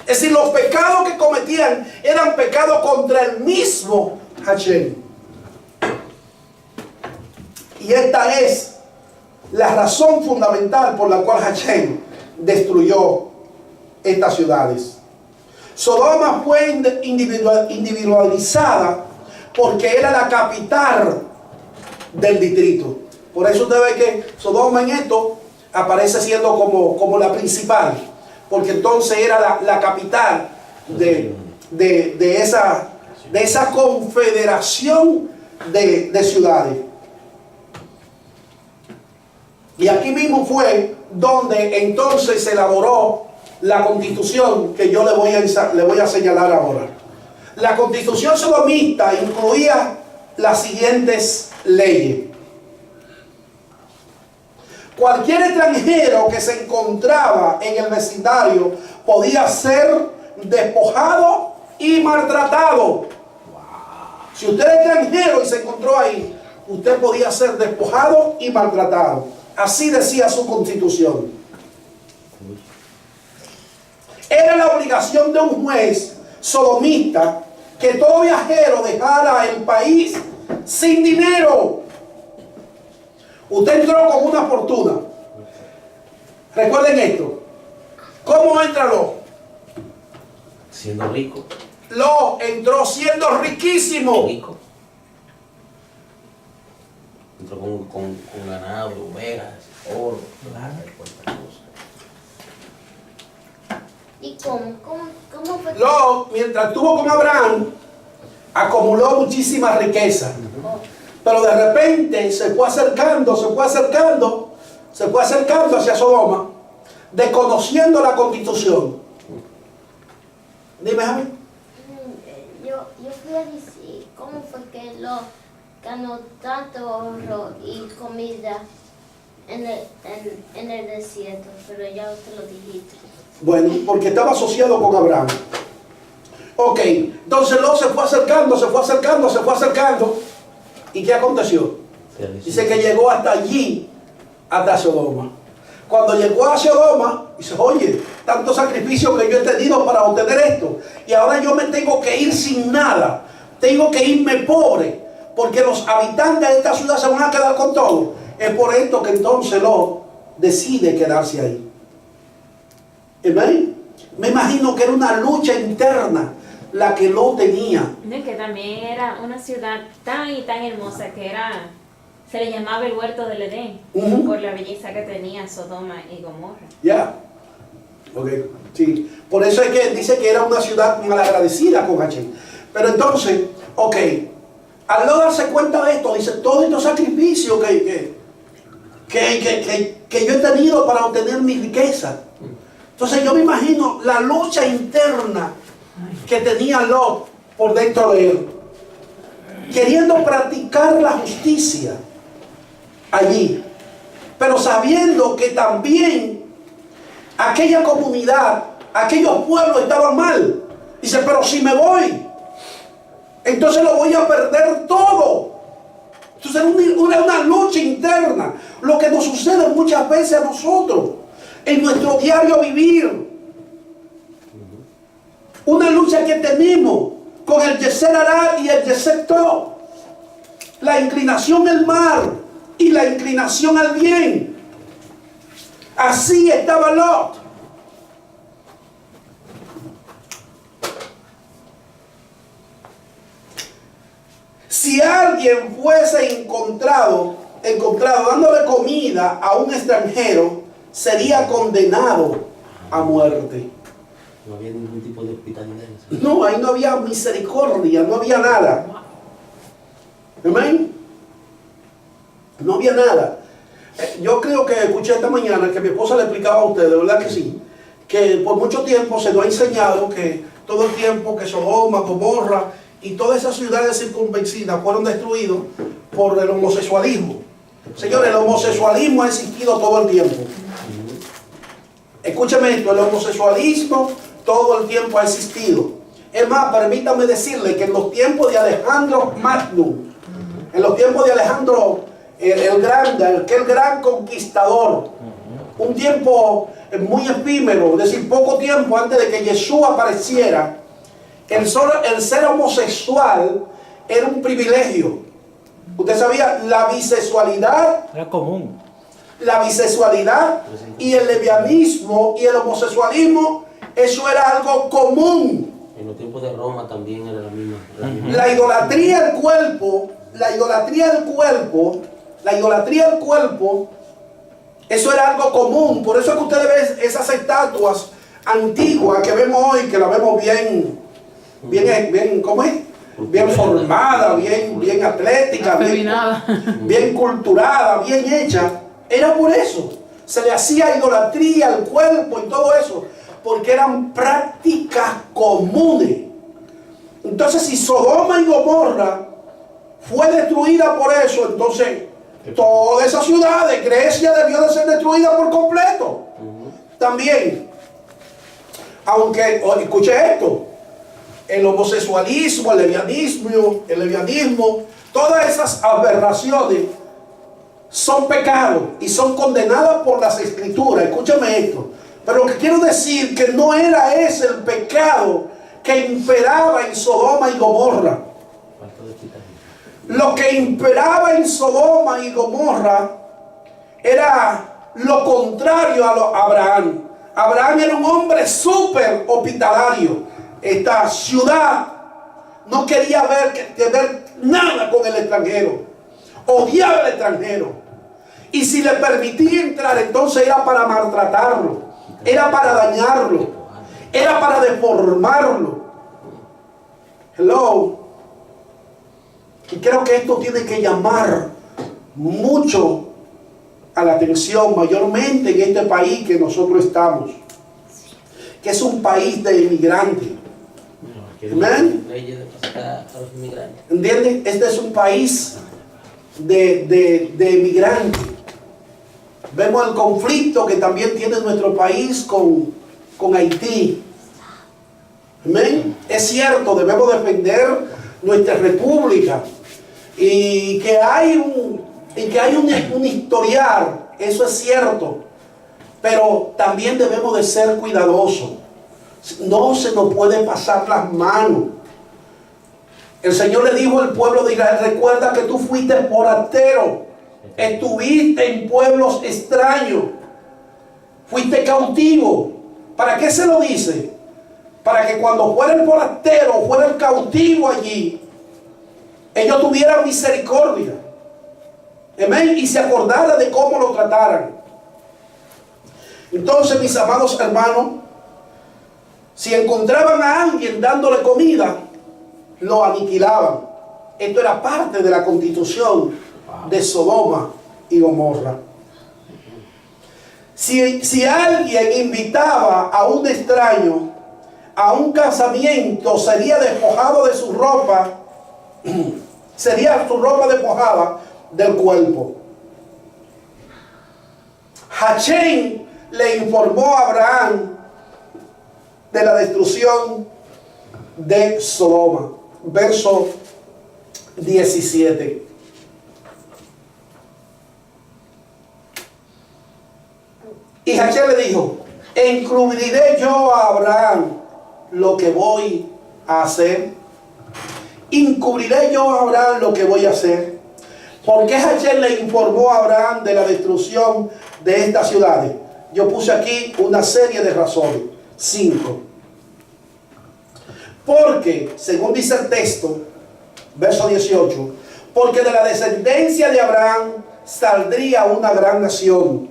Es decir, los pecados que cometían eran pecados contra el mismo Hachén. Y esta es la razón fundamental por la cual Hashem destruyó estas ciudades. Sodoma fue individualizada porque era la capital del distrito. Por eso usted ve que Sodoma en esto aparece siendo como la principal, porque entonces era la capital de esa confederación de ciudades. Y aquí mismo fue donde entonces se elaboró la constitución que yo le voy a señalar ahora. La constitución sodomita incluía las siguientes leyes. Cualquier extranjero que se encontraba en el vecindario podía ser despojado y maltratado. Si usted es extranjero y se encontró ahí, usted podía ser despojado y maltratado. Así decía su constitución. Era la obligación de un juez sodomita que todo viajero dejara el país sin dinero. Usted entró con una fortuna. Recuerden esto. ¿Cómo entra Lot? Siendo rico. Lot entró siendo riquísimo. Rico. Entró con ganado, ovejas, oro, plata y cuantas cosas. ¿Y cómo fue? Lot, mientras estuvo con Abraham, acumuló muchísima riqueza. Pero de repente se fue acercando hacia Sodoma, desconociendo la constitución. Dime, Javi. Yo fui a decir, ¿cómo fue que lo ganó tanto oro y comida en el desierto? Pero ya usted lo dijiste. Bueno, porque estaba asociado con Abraham. Ok, entonces Lot se fue acercando. ¿Y qué aconteció? Dice que llegó hasta allí, hasta Sodoma. Cuando llegó a Sodoma, dice, oye, tanto sacrificio que yo he tenido para obtener esto, y ahora yo me tengo que ir sin nada, tengo que irme pobre, porque los habitantes de esta ciudad se van a quedar con todo. Es por esto que entonces Lot decide quedarse ahí. ¿Amén? Me imagino que era una lucha interna la que Lot tenía. Que también era una ciudad tan y tan hermosa que se le llamaba el huerto del Edén, por la belleza que tenía Sodoma y Gomorra. Ya. Ok, sí. Por eso es que dice que era una ciudad malagradecida con Hashem. Pero entonces, ok, al no darse cuenta de esto, dice, todo este sacrificio que yo he tenido para obtener mi riqueza. Entonces yo me imagino la lucha interna que tenía Lot por dentro de él, queriendo practicar la justicia allí, pero sabiendo que también aquella comunidad, aquellos pueblos estaban mal. Dice, pero si me voy, entonces lo voy a perder todo. Entonces una lucha interna, lo que nos sucede muchas veces a nosotros en nuestro diario vivir. Una lucha que tenemos con el Yeser Hará y el Yeser Tov, la inclinación al mal y la inclinación al bien. Así estaba Lot. Si alguien fuese encontrado dándole comida a un extranjero, sería condenado a muerte. No había ningún tipo de hospitalidad. No, ahí no había misericordia, no había nada. Amén. No había nada. Yo creo que escuché esta mañana que mi esposa le explicaba a ustedes, ¿verdad que sí? Que por mucho tiempo se nos ha enseñado que todo el tiempo que Sodoma, Gomorra y todas esas ciudades circunvecinas fueron destruidos por el homosexualismo. Señores, el homosexualismo ha existido todo el tiempo. Escúcheme esto, el homosexualismo todo el tiempo ha existido. Es más, permítame decirle que en los tiempos de Alejandro Magno, en los tiempos de Alejandro el Grande, aquel gran conquistador, un tiempo muy efímero, es decir, poco tiempo antes de que Jesús apareciera, el ser homosexual era un privilegio. Usted sabía, la bisexualidad, Era común. y el lesbianismo y el homosexualismo, eso era algo común. En los tiempos de Roma también era la misma. La idolatría del cuerpo, eso era algo común. Por eso es que ustedes ven esas estatuas antiguas que vemos hoy, que la vemos bien, ¿cómo es? Bien formada, bien atlética, bien culturada, bien hecha. Era por eso. Se le hacía idolatría al cuerpo y todo eso, porque eran prácticas comunes. Entonces, si Sodoma y Gomorra fue destruida por eso, entonces todas esas ciudades, Grecia debió de ser destruida por completo. También, aunque, escuche esto, el homosexualismo, el lesbianismo, todas esas aberraciones son pecados y son condenadas por las Escrituras. Escúchame esto. Pero lo que quiero decir que no era ese el pecado que imperaba en Sodoma y Gomorra. Lo que imperaba en Sodoma y Gomorra era lo contrario a Abraham. Abraham era un hombre súper hospitalario. Esta ciudad no quería ver nada con el extranjero. Odiaba al extranjero. Y si le permitía entrar, entonces era para maltratarlo, era para dañarlo, era para deformarlo. Hello. Y creo que esto tiene que llamar mucho a la atención, mayormente en este país que nosotros estamos, que es un país de inmigrantes. Amén. ¿Entienden? Este es un país de inmigrantes. Vemos el conflicto que también tiene nuestro país con Haití. Amén. Es cierto, debemos defender nuestra república y que hay un historial, eso es cierto, pero también debemos de ser cuidadosos. No se nos puede pasar las manos. El Señor le dijo al pueblo de Israel: recuerda que tú fuiste forastero, estuviste en pueblos extraños, fuiste cautivo. ¿Para qué se lo dice? Para que cuando fuera el forastero, fuera el cautivo allí, ellos tuvieran misericordia. Amén. Y se acordara de cómo lo trataran. Entonces, mis amados hermanos, si encontraban a alguien dándole comida, lo aniquilaban. Esto era parte de la constitución de Sodoma y Gomorra. Si alguien invitaba a un extraño a un casamiento, sería despojado de su ropa, sería su ropa despojada del cuerpo. Hachén le informó a Abraham de la destrucción de Sodoma. Verso 17. Y Hachén le dijo: encubriré yo a Abraham lo que voy a hacer. Encubriré yo a Abraham lo que voy a hacer. ¿Por qué Hachén le informó a Abraham de la destrucción de estas ciudades? Yo puse aquí una serie de razones. 5. Porque, según dice el texto, verso 18, porque de la descendencia de Abraham saldría una gran nación.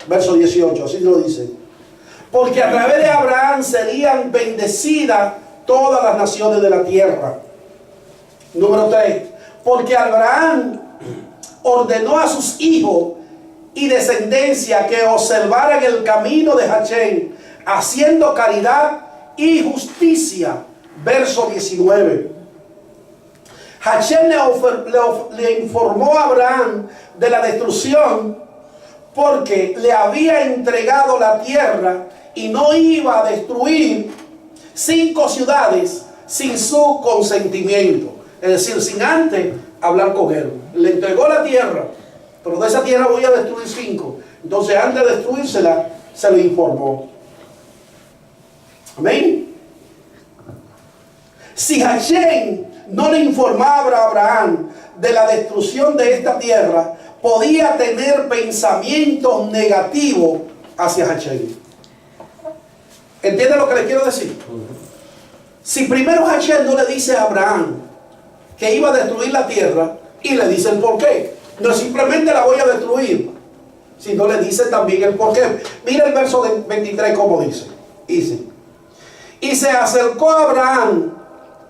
Verso 18, así lo dice. Porque a través de Abraham serían bendecidas todas las naciones de la tierra. Número 3. Porque Abraham ordenó a sus hijos y descendencia que observaran el camino de Hachén, haciendo caridad y justicia. Verso 19. Hachén le informó a Abraham de la destrucción porque le había entregado la tierra y no iba a destruir 5 ciudades sin su consentimiento. Es decir, sin antes hablar con él. Le entregó la tierra, pero de esa tierra voy a destruir 5. Entonces, antes de destruírsela, se le informó. Amén. Si Hachén no le informaba a Abraham de la destrucción de esta tierra, podía tener pensamientos negativos hacia Hachem. ¿Entiende lo que le quiero decir? Si primero Hachem no le dice a Abraham que iba a destruir la tierra y le dice el por qué, no simplemente la voy a destruir, sino le dice también el por qué. Mira el verso 23 como dice. Y se acercó a Abraham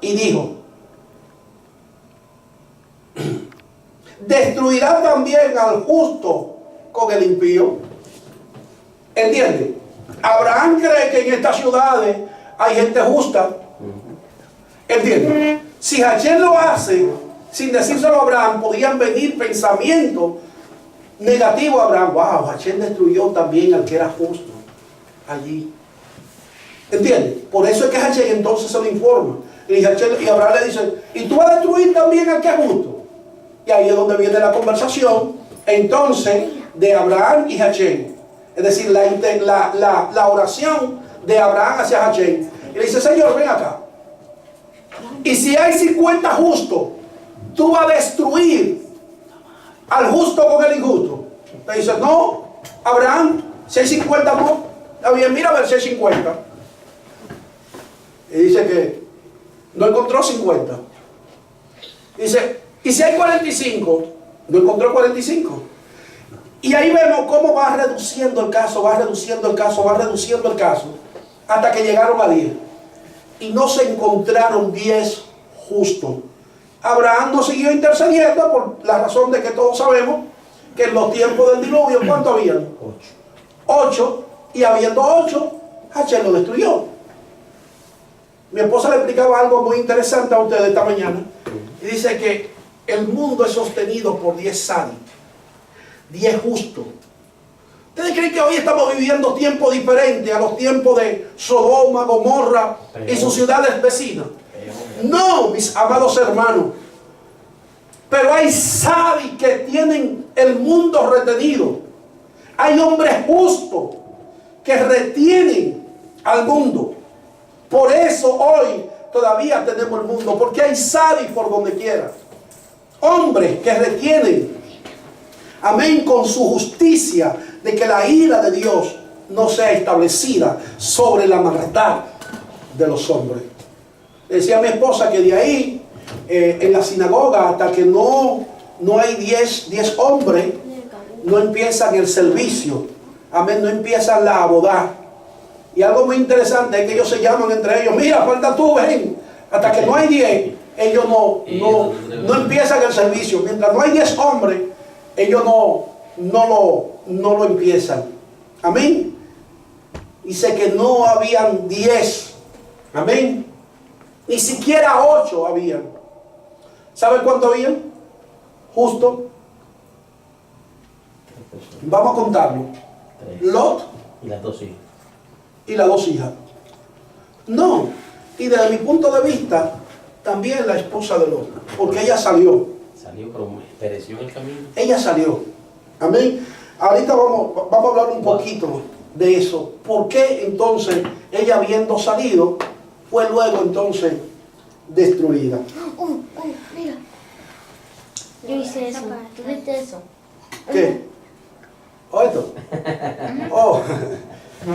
y dijo: ¿destruirá también al justo con el impío? ¿Entiende? Abraham cree que en estas ciudades hay gente justa. ¿Entiende? Si Hachem lo hace sin decírselo a Abraham, podían venir pensamientos negativos a Abraham. Wow, Hachem destruyó también al que era justo allí. ¿Entiende? Por eso es que Hachem entonces se lo informa. Y Abraham le dice: ¿y tú vas a destruir también al que es justo? Y ahí es donde viene la conversación entonces de Abraham y Hachem. Es decir, la oración de Abraham hacia Hachem. Y le dice: Señor, ven acá. Y si hay 50 justos, tú vas a destruir al justo con el injusto. Le dice: no, Abraham, si hay 50, no. Está bien, mira a ver si hay 50. Y dice que no encontró 50. Dice: y si hay 45, no encontró 45. Y ahí vemos cómo va reduciendo el caso, hasta que llegaron a 10. Y no se encontraron 10 justos. Abraham no siguió intercediendo por la razón de que todos sabemos que en los tiempos del diluvio, ¿cuántos habían? 8. Y habiendo 8, Hachem lo destruyó. Mi esposa le explicaba algo muy interesante a ustedes esta mañana. Y dice que el mundo es sostenido por 10 sádicos, 10 justos. ¿Ustedes creen que hoy estamos viviendo tiempos diferentes a los tiempos de Sodoma, Gomorra y sus ciudades vecinas? No, mis amados hermanos. Pero hay sádicos que tienen el mundo retenido. Hay hombres justos que retienen al mundo. Por eso hoy todavía tenemos el mundo, porque hay sádicos por donde quiera. Hombres que retienen, amén, con su justicia, de que la ira de Dios no sea establecida sobre la maldad de los hombres. Decía a mi esposa que de ahí, en la sinagoga, hasta que no hay 10 hombres, no empiezan el servicio. Amén, no empiezan la abodá. Y algo muy interesante es que ellos se llaman entre ellos: mira, falta tú, ven. Hasta que no hay 10, ellos no empiezan el servicio. Mientras no hay 10 hombres, ellos no lo empiezan. Amén. Dice que no habían 10. Amén. Ni siquiera 8 habían. ¿Saben cuánto habían? Justo. Vamos a contarlo. 3. Lot Y las 2 hijas. y las 2 hijas. No. Y desde mi punto de vista, también la esposa de Lot. Porque ella salió. Salió, pero pereció en el camino. Ella salió. Amén. Ahorita vamos a hablar un poquito de eso. ¿Por qué entonces ella, habiendo salido, fue luego entonces destruida? Mira. Yo hice eso. ¿Tú viste eso? ¿Qué? ¿O esto? Oh,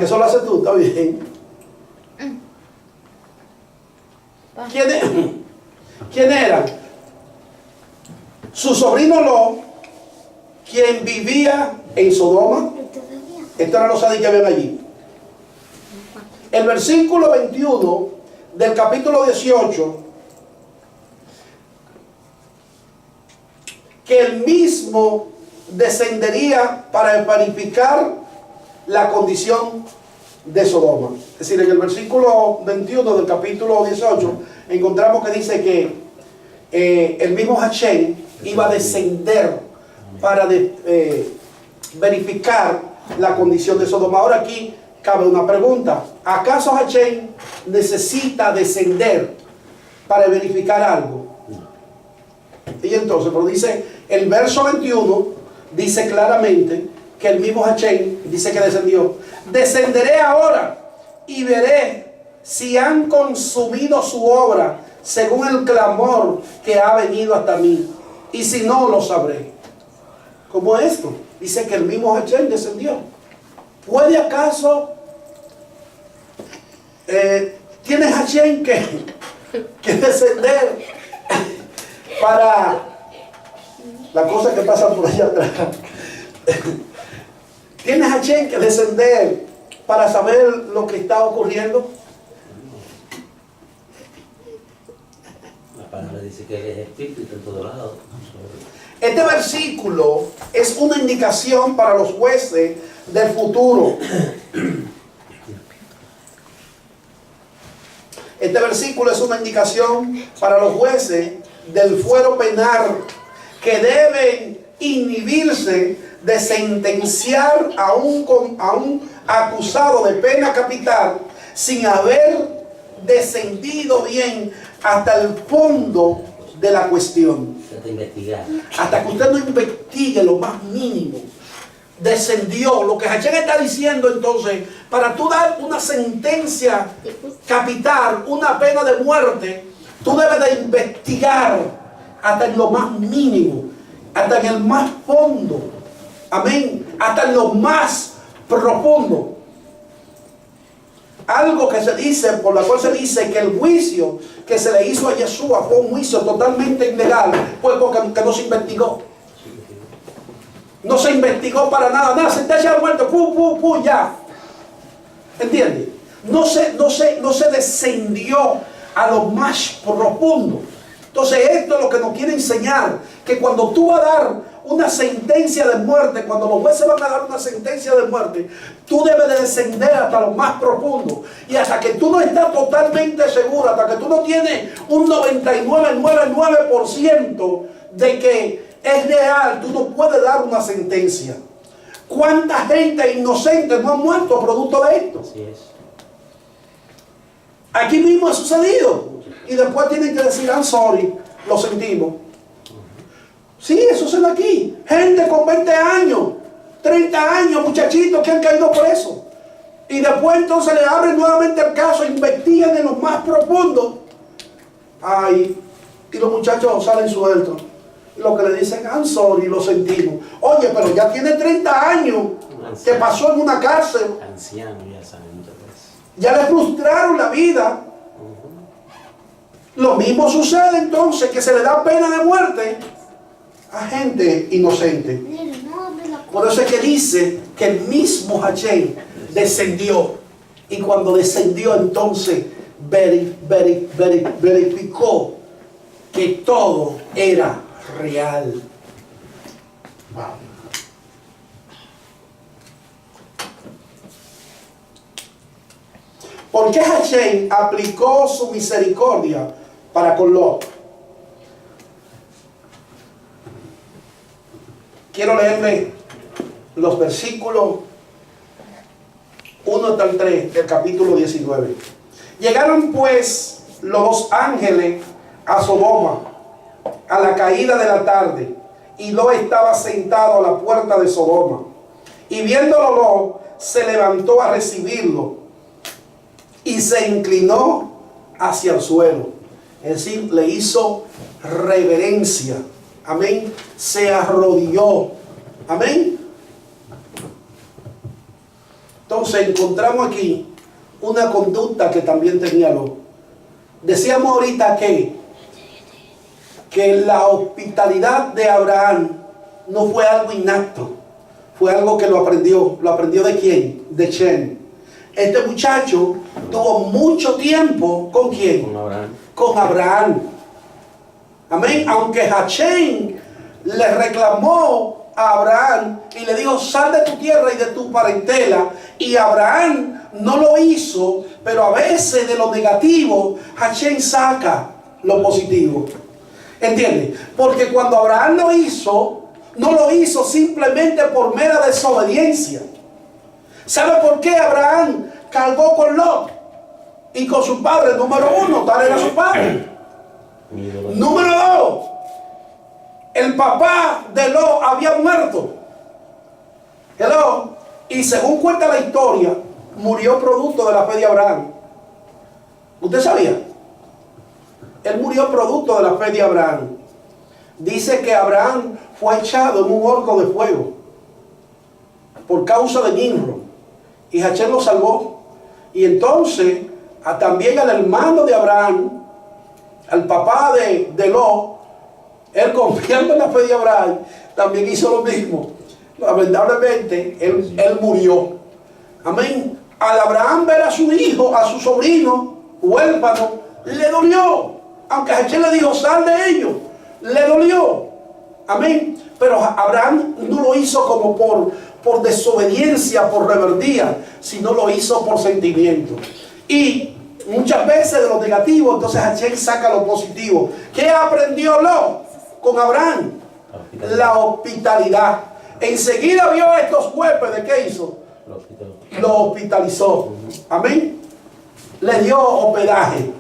eso lo haces tú, está bien. ¿Quién era? Su sobrino Lot, quien vivía en Sodoma. Estos eran los sádicos que habían allí. El versículo 21 del capítulo 18, que él mismo descendería para verificar la condición de Sodoma. Es decir, en el versículo 21 del capítulo 18 encontramos que dice que el mismo Hachem iba a descender para verificar la condición de Sodoma. Ahora aquí cabe una pregunta: ¿acaso Hachem necesita descender para verificar algo? Y entonces, pero dice el verso 21, dice claramente que el mismo Hachem dice que descendió. Descenderé ahora y veré si han consumido su obra, según el clamor que ha venido hasta mí, y si no, lo sabré. ¿Cómo esto? Dice que el mismo Hachén descendió. ¿Puede acaso tiene Hachén que descender para la cosa que pasa por allá atrás? ¿Tiene Hachén que descender para saber lo que está ocurriendo? La palabra dice que Él es espíritu y está en todo lado. Este versículo es una indicación para los jueces del futuro. Este versículo es una indicación para los jueces del fuero penal que deben inhibirse de sentenciar a un acusado de pena capital sin haber descendido bien hasta el fondo de la cuestión. Trata de investigar. Hasta que usted no investigue lo más mínimo. Descendió. Lo que Hachén está diciendo entonces, para tú dar una sentencia capital, una pena de muerte, tú debes de investigar hasta en lo más mínimo, hasta en el más fondo. Amén. Hasta en lo más profundo. Algo que se dice, por la cual se dice que el juicio que se le hizo a Yeshua fue un juicio totalmente ilegal, fue porque no se investigó. No se investigó para nada, sentencia de muerte, ya. ¿Entiendes? No se descendió a lo más profundo. Entonces esto es lo que nos quiere enseñar, que cuando tú vas a dar una sentencia de muerte, cuando los jueces van a dar una sentencia de muerte, tú debes de descender hasta lo más profundo. Y hasta que tú no estás totalmente seguro, hasta que tú no tienes un 99,99% de que es real, tú no puedes dar una sentencia. ¿Cuánta gente inocente no ha muerto producto de esto? Así es. Aquí mismo ha sucedido. Y después tienen que decir, I'm sorry, lo sentimos. Sí, eso sucede aquí. Gente con 20 años, 30 años, muchachitos que han caído presos. Y después entonces le abren nuevamente el caso, investigan en lo más profundo. Ay, y los muchachos salen sueltos. Y lo que le dicen, I'm sorry, lo sentimos. Oye, pero ya tiene 30 años que pasó en una cárcel. Anciano, ya saben muchas veces. Ya le frustraron la vida. Lo mismo sucede entonces, que se le da pena de muerte a gente inocente. Por eso es que dice que el mismo Hachén descendió. Y cuando descendió entonces verificó que todo era real. Wow. ¿Por qué Hachén aplicó su misericordia para con Lot? Quiero leerle los versículos 1 hasta el 3 del capítulo 19. Llegaron pues los ángeles a Sodoma a la caída de la tarde, y Lot estaba sentado a la puerta de Sodoma. Y viéndolo Lot, se levantó a recibirlo y se inclinó hacia el suelo. Es decir, le hizo reverencia. Amén. Se arrodilló. Amén. Entonces encontramos aquí una conducta que también tenía Lot. Decíamos ahorita que la hospitalidad de Abraham no fue algo innato, fue algo que lo aprendió. ¿Lo aprendió de quién? De Shem. Este muchacho tuvo mucho tiempo ¿con quién? Con Abraham. Con Abraham. Amén. Aunque Hachén le reclamó a Abraham y le dijo, sal de tu tierra y de tu parentela, y Abraham no lo hizo, pero a veces de lo negativo Hachén saca lo positivo. ¿Entiendes? Porque cuando Abraham lo hizo, no lo hizo simplemente por mera desobediencia. ¿Sabe por qué Abraham cargó con Lot y con su padre? Número uno, tal era su padre. Número dos, el papá de Lot había muerto. Hello. Y según cuenta la historia, murió producto de la fe de Abraham. ¿Usted sabía? Él murió producto de la fe de Abraham. Dice que Abraham fue echado en un horno de fuego por causa de Nimrod. Y Hachel lo salvó. Y entonces también al hermano de Abraham, al papá de Lot, él confiando en la fe de Abraham, también hizo lo mismo. Lamentablemente, él murió. Amén. Al Abraham ver a su hijo, a su sobrino, huérfano, le dolió. Aunque Hachel le dijo, sal de ellos, le dolió. Amén. Pero Abraham no lo hizo como por desobediencia, por rebeldía, sino lo hizo por sentimiento. Y muchas veces de lo negativo, entonces Hachel saca lo positivo. ¿Qué aprendió Lot con Abraham? La hospitalidad. Enseguida vio estos huéspedes, ¿qué hizo? Lo hospitalizó. Amén. Le dio hospedaje.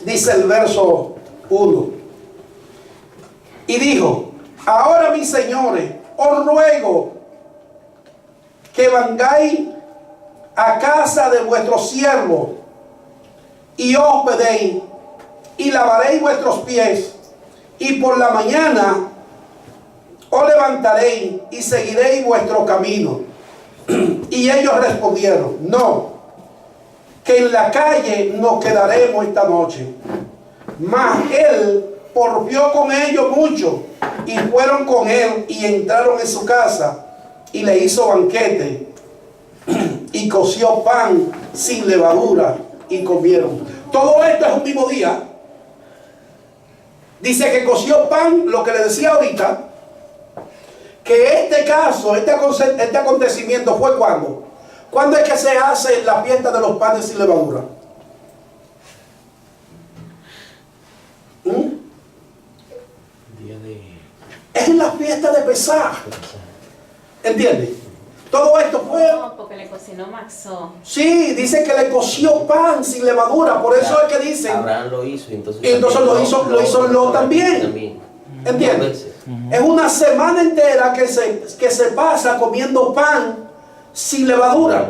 Dice el verso 1. Y dijo: ahora, mis señores, os ruego que vengáis a casa de vuestro siervo y os hospedéis y lavaréis vuestros pies, y por la mañana os levantaréis y seguiréis vuestro camino. Y ellos respondieron: no, que en la calle nos quedaremos esta noche. Mas él porfió con ellos mucho, y fueron con él y entraron en su casa, y le hizo banquete, y coció pan sin levadura, y comieron. Todo esto es un mismo día. Dice que coció pan, lo que le decía ahorita, que este caso, este acontecimiento fue cuando. ¿Cuándo es que se hace la fiesta de los panes sin levadura? Es en la fiesta de Pesaj. ¿Entiendes? Todo esto fue... No, porque le cocinó Maxó. Sí, dice que le coció pan sin levadura. Por eso es que dice... Abraham lo hizo y entonces lo hizo Lot también. ¿Entiendes? Es una semana entera que se pasa comiendo pan sin levadura.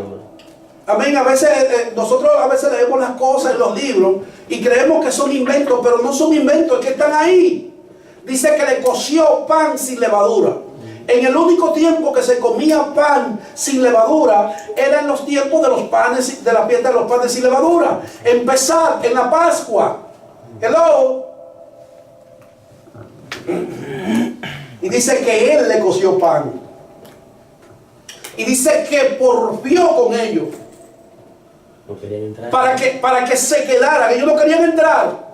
Amén. A veces nosotros leemos las cosas en los libros y creemos que son inventos, pero no son inventos, es que están ahí. Dice que le coció pan sin levadura. En el único tiempo que se comía pan sin levadura era en los tiempos de los panes, de la fiesta de los panes sin levadura. Empezar en la Pascua. Hello. Y dice que él le coció pan. Y dice que porfió con ellos. No querían entrar. Para que se quedaran. Ellos no querían entrar.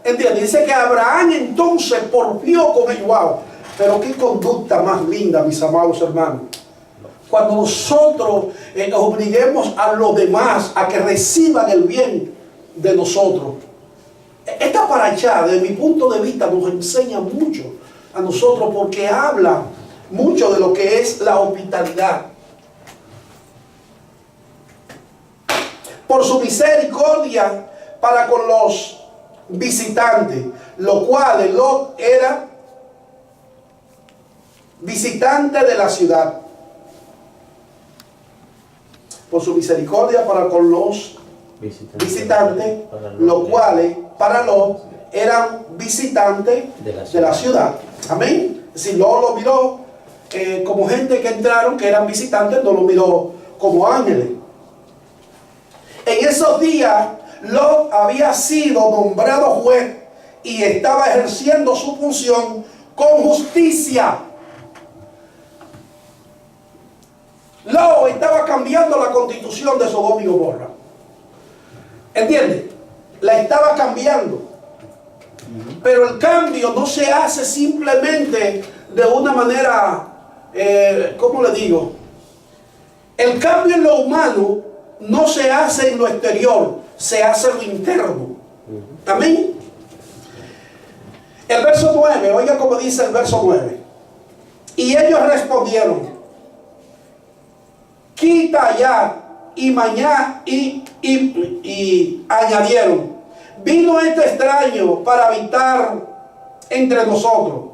¿Entiendes? Dice que Abraham entonces porfió con ellos. Wow. Pero qué conducta más linda, mis amados hermanos. Cuando nosotros obliguemos a los demás a que reciban el bien de nosotros. Esta paracha, desde mi punto de vista, nos enseña mucho a nosotros, porque habla mucho de lo que es la hospitalidad. Por su misericordia para con los visitantes, lo cual Lot era visitante de la ciudad. Por su misericordia para con los visitantes, los cuales para Lot eran visitantes de la ciudad. Amén. Si Lot lo miró como gente que entraron, que eran visitantes, no lo miró como ángeles. En esos días, Lot había sido nombrado juez y estaba ejerciendo su función con justicia. Lot estaba cambiando la constitución de Sodoma y Gomorra. ¿Entiendes? La estaba cambiando. Pero el cambio no se hace simplemente de una manera, ¿cómo le digo? El cambio en lo humano no se hace en lo exterior, se hace en lo interno. Amén. El verso 9, oiga cómo dice el verso 9. Y ellos respondieron: quita ya. Y mañana y añadieron: vino este extraño para habitar entre nosotros,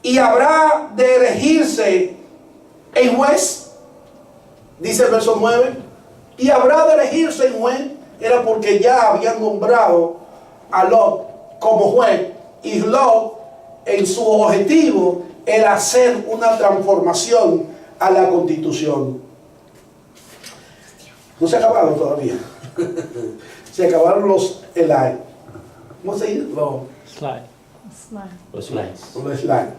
y habrá de elegirse en juez. Dice el verso 9, y habrá de elegirse en juez. Era porque ya habían nombrado a Lot como juez, y Lot en su objetivo era hacer una transformación a la constitución. No se acabaron todavía. Se acabaron los slide. ¿Cómo se dice? Los slides. Los slide.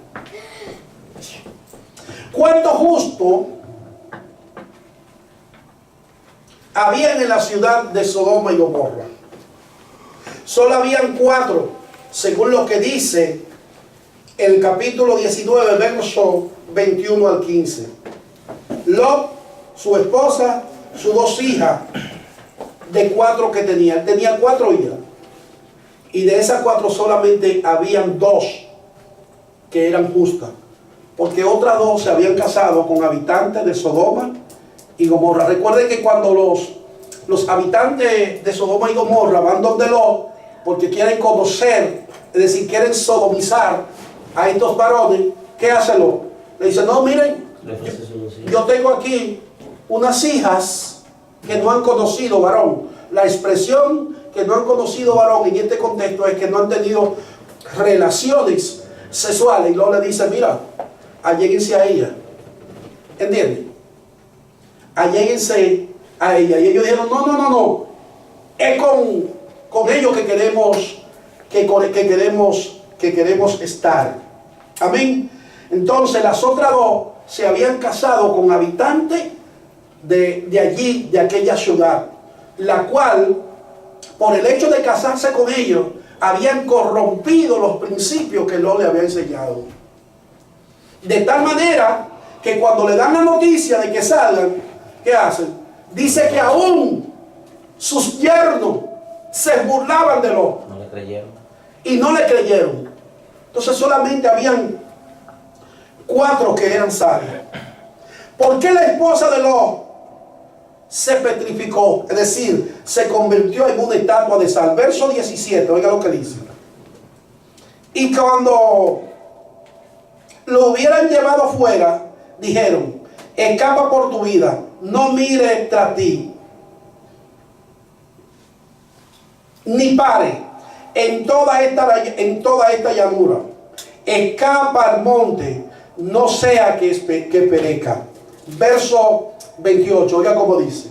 ¿Cuánto justo habían en la ciudad de Sodoma y Gomorra? Solo habían 4, según lo que dice el capítulo 19, verso 21 al 15. Lot, su esposa, sus 2 hijas, de 4 que tenía. Él tenía 4 hijas. Y de esas 4 solamente habían 2 que eran justas. Porque otras 2 se habían casado con habitantes de Sodoma y Gomorra. Recuerden que cuando los habitantes de Sodoma y Gomorra van donde Lot, porque quieren conocer, es decir, quieren sodomizar a estos varones, ¿qué hace Lot? Le dice, no, miren, yo tengo aquí unas hijas que no han conocido varón. La expresión que no han conocido varón en este contexto es que no han tenido relaciones sexuales. Y luego le dice, mira, alléguense a ella. ¿Entienden? Alléguense a ella. Y ellos dijeron, no. Es con ellos que queremos estar. Amén. Entonces las otras 2 se habían casado con habitantes de allí, de aquella ciudad, la cual, por el hecho de casarse con ellos, habían corrompido los principios que Lot le había enseñado. De tal manera que cuando le dan la noticia de que salgan, ¿qué hacen? Dice que aún sus yernos se burlaban de Lot. No le creyeron. Y no le creyeron. Entonces solamente habían 4 que eran sabios. ¿Por qué la esposa de Lot se petrificó? Es decir, se convirtió en una estatua de sal. Verso 17, oiga lo que dice. Y cuando lo hubieran llevado afuera, dijeron, escapa por tu vida, no mire tras ti, ni pare en toda esta llanura, escapa al monte, no sea que perezca. Verso 28, oiga cómo dice.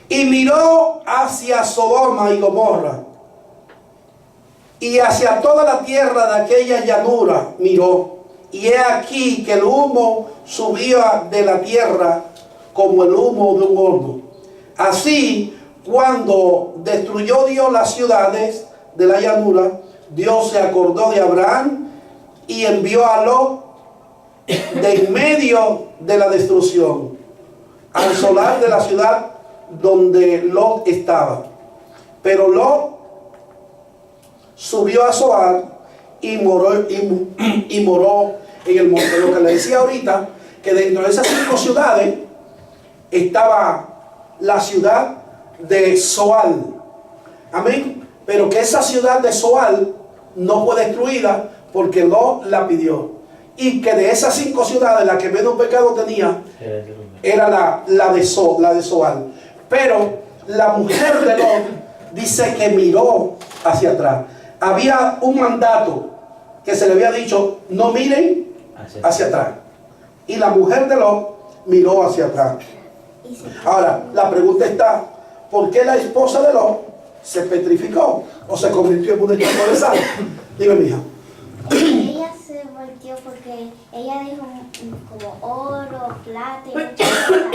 Y miró hacia Sodoma y Gomorra, y hacia toda la tierra de aquella llanura miró, y he aquí que el humo subía de la tierra como el humo de un horno. Así, cuando destruyó Dios las ciudades de la llanura, Dios se acordó de Abraham y envió a Lot de en medio de la destrucción al solar de la ciudad donde Lot estaba. Pero Lot subió a Zoar y moró en el monte. Lo que le decía ahorita, que dentro de esas 5 ciudades estaba la ciudad de Zoar. Amén. Pero que esa ciudad de Zoar no fue destruida porque Lot la pidió. Y que de esas 5 ciudades, la que menos pecado tenía era la de Zoar. Pero la mujer de Lot dice que miró hacia atrás. Había un mandato que se le había dicho, no miren hacia atrás. Y la mujer de Lot miró hacia atrás. Ahora, la pregunta está, ¿por qué la esposa de Lot se petrificó o se convirtió en un estatua de sal? Dime, mija. Ella se volteó porque ella dijo como oro, plata y muchas cosas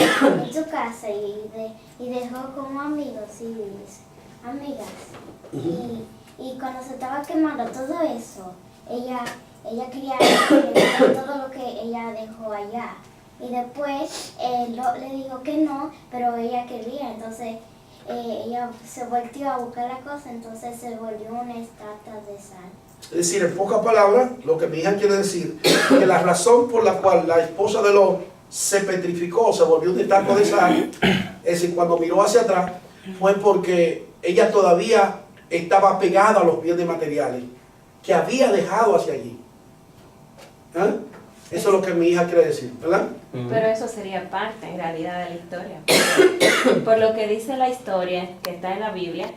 en su casa y dejó como amigos y amigas. Y cuando se estaba quemando todo eso, ella quería todo lo que ella dejó allá. Y después le dijo que no, pero ella quería. Entonces ella se volvió a buscar la cosa, entonces se volvió una estatua de sal. Es decir, en pocas palabras, lo que mi hija quiere decir, que la razón por la cual la esposa de Lot se petrificó, se volvió un estatua de sal, es decir, cuando miró hacia atrás, fue porque ella todavía estaba pegada a los bienes materiales que había dejado hacia allí. Eso es lo que mi hija quiere decir, ¿verdad? Pero eso sería parte en realidad de la historia. Por lo que dice la historia que está en la Biblia,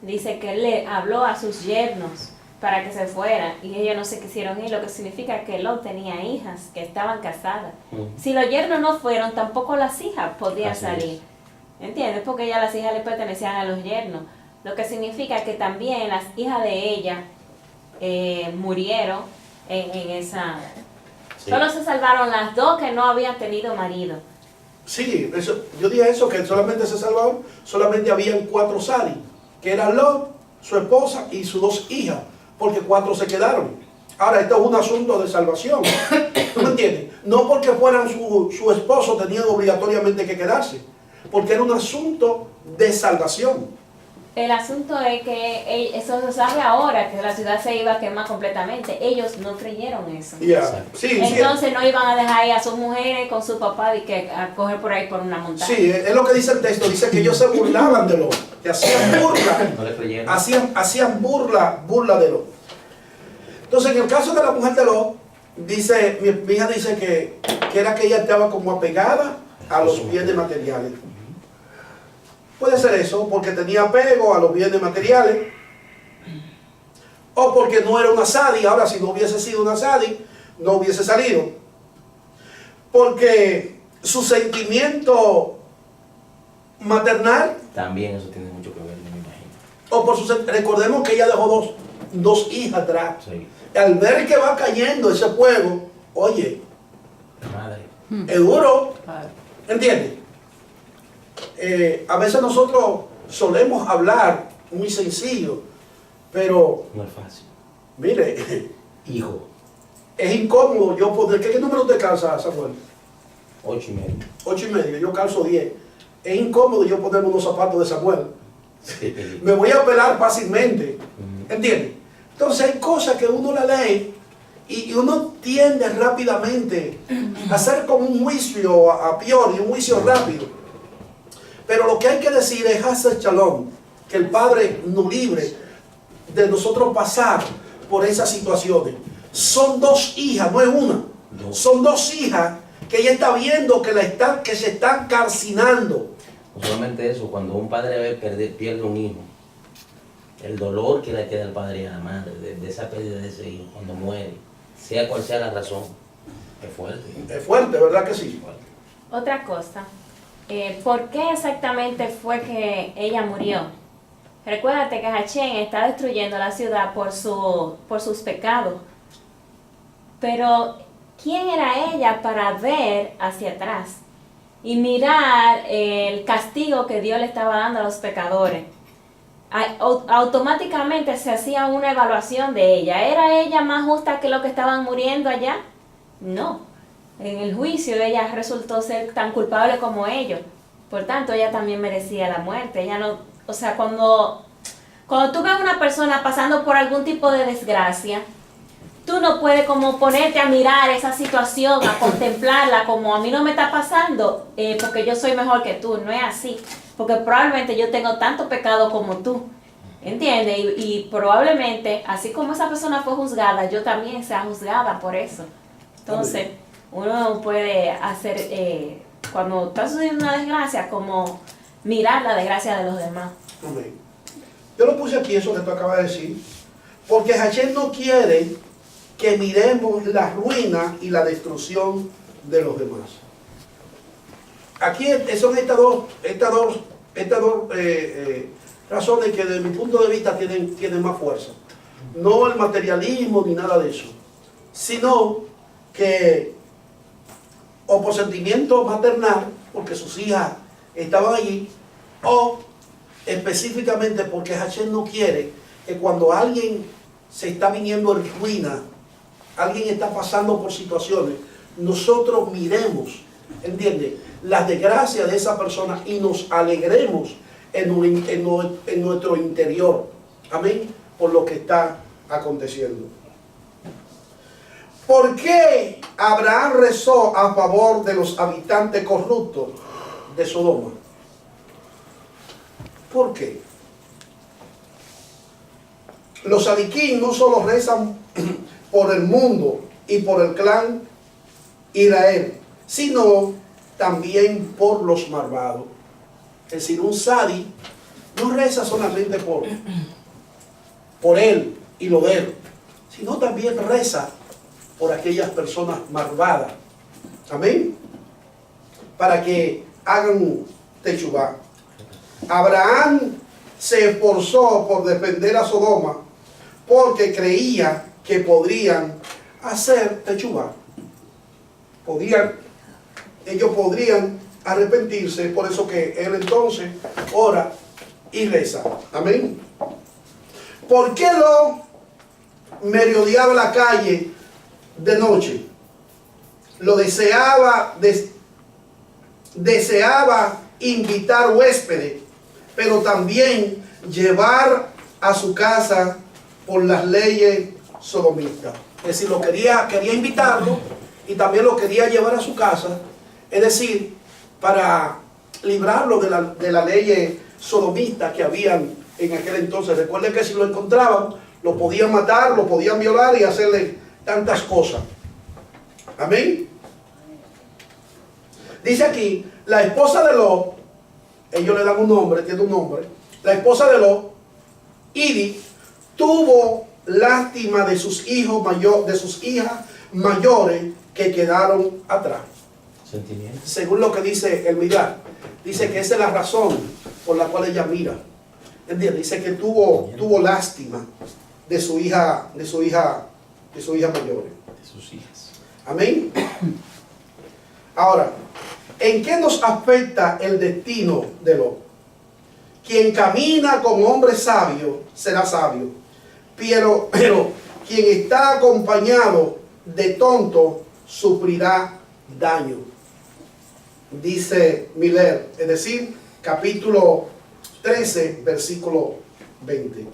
dice que él le habló a sus yernos para que se fueran y ellos no se quisieron ir, lo que significa que Lot tenía hijas que estaban casadas. Si los yernos no fueron, tampoco las hijas podían Así salir. ¿Entiendes? Porque ya las hijas le pertenecían a los yernos. Lo que significa que también las hijas de ella murieron en esa... Sí. Solo se salvaron las dos que no habían tenido marido. Sí, yo dije eso, que solamente se salvaron, solamente habían 4 Sari, que eran Lot, su esposa y sus 2 hijas, porque 4 se quedaron. Ahora, esto es un asunto de salvación, ¿tú me entiendes? No porque fueran su esposo tenían obligatoriamente que quedarse, porque era un asunto de salvación. El asunto es que eso se sabe ahora, que la ciudad se iba a quemar completamente. Ellos no creyeron eso. Ya, sí, Entonces no iban a dejar ahí a sus mujeres con su papá y que a coger por ahí por una montaña. sí, es lo que dice el texto, dice que ellos se burlaban de Lot, que hacían burla. No le creyeron. Hacían burla de Lot. Entonces, en el caso de la mujer de Lot, dice, mi hija dice que era que ella estaba como apegada a los bienes materiales. Puede ser eso, porque tenía apego a los bienes materiales, o porque no era una sadi. Ahora, si no hubiese sido una sadi, no hubiese salido. Porque su sentimiento maternal, También eso tiene mucho que ver, me imagino. o por recordemos que ella dejó dos hijas atrás. Sí. Al ver que va cayendo ese fuego, oye, Madre. es duro, Claro. ¿entiendes? A veces nosotros solemos hablar muy sencillo, pero No es fácil. mire, Hijo. es incómodo yo poner, ¿qué número usted calza, Samuel? 8:30. 8,5, yo calzo 10. Es incómodo yo ponerme unos zapatos de Samuel. Sí. Me voy a pelar fácilmente, ¿entiendes? Entonces hay cosas que uno la lee y uno tiende rápidamente a hacer como un juicio a priori, un juicio rápido. Pero lo que hay que decir es hacer shalom, que el Padre nos libre de nosotros pasar por esas situaciones. Son 2 hijas, no es una. Son 2 hijas que ella está viendo que se están calcinando. No solamente eso, cuando un padre pierde un hijo, el dolor que le queda al padre y a la madre de esa pérdida de ese hijo cuando muere, sea cual sea la razón, es fuerte. Es fuerte, ¿verdad que sí? Otra cosa, ¿por qué exactamente fue que ella murió? Recuérdate que Hachén está destruyendo la ciudad por sus pecados. Pero, ¿quién era ella para ver hacia atrás y mirar el castigo que Dios le estaba dando a los pecadores? Automáticamente se hacía una evaluación de ella. ¿Era ella más justa que los que estaban muriendo allá? No. En el juicio ella resultó ser tan culpable como ellos. Por tanto, ella también merecía la muerte. Ella no, o sea, cuando tú ves a una persona pasando por algún tipo de desgracia, tú no puedes como ponerte a mirar esa situación, a contemplarla como a mí no me está pasando porque yo soy mejor que tú. No es así. Porque probablemente yo tengo tanto pecado como tú. ¿Entiendes? Y probablemente, así como esa persona fue juzgada, yo también sea juzgada por eso. Entonces, uno puede hacer, cuando está sucediendo una desgracia, como mirar la desgracia de los demás. Amén. Yo lo puse aquí, eso que tú acabas de decir, porque Hashem no quiere que miremos la ruina y la destrucción de los demás. Aquí son estas dos razones que desde mi punto de vista tienen más fuerza. No el materialismo ni nada de eso, sino que o por sentimiento maternal, porque sus hijas estaban allí, o específicamente porque Hashem no quiere que cuando alguien se está viniendo en ruina, alguien está pasando por situaciones, nosotros miremos, ¿entiendes?, las desgracias de esa persona y nos alegremos en nuestro interior. Amén, por lo que está aconteciendo. ¿Por qué Abraham rezó a favor de los habitantes corruptos de Sodoma? ¿Por qué? Los sadiquín no solo rezan por el mundo y por el clan Israel, sino también por los malvados. Es decir, un sadi no reza solamente por él y lo de él, sino también reza por aquellas personas malvadas. Amén. Para que hagan techubá. Abraham se esforzó por defender a Sodoma porque creía que podrían hacer techubá. Ellos podrían arrepentirse, por eso que él entonces ora y reza. Amén. ¿Por qué no merodeaba la calle de noche? Lo deseaba invitar huéspedes, pero también llevar a su casa por las leyes sodomistas. Es decir, quería invitarlo y también lo quería llevar a su casa, es decir, para librarlo de la ley sodomista que habían en aquel entonces. Recuerden que si lo encontraban, lo podían matar, lo podían violar y hacerle tantas cosas. Amén. Dice aquí, la esposa de Lot, ellos le dan un nombre, tiene un nombre, la esposa de Lot, Idi, tuvo lástima de sus hijos de sus hijas mayores que quedaron atrás. Sentimiento. Según lo que dice el mirar, dice que esa es la razón por la cual ella mira. ¿Entiendes? Dice que tuvo lástima de su hija mayores. De sus hijas. Amén. Ahora, ¿en qué nos afecta el destino de Lot? Quien camina con hombre sabio será sabio, pero quien está acompañado de tonto sufrirá daño. Dice Miller, es decir, capítulo 13, versículo 20.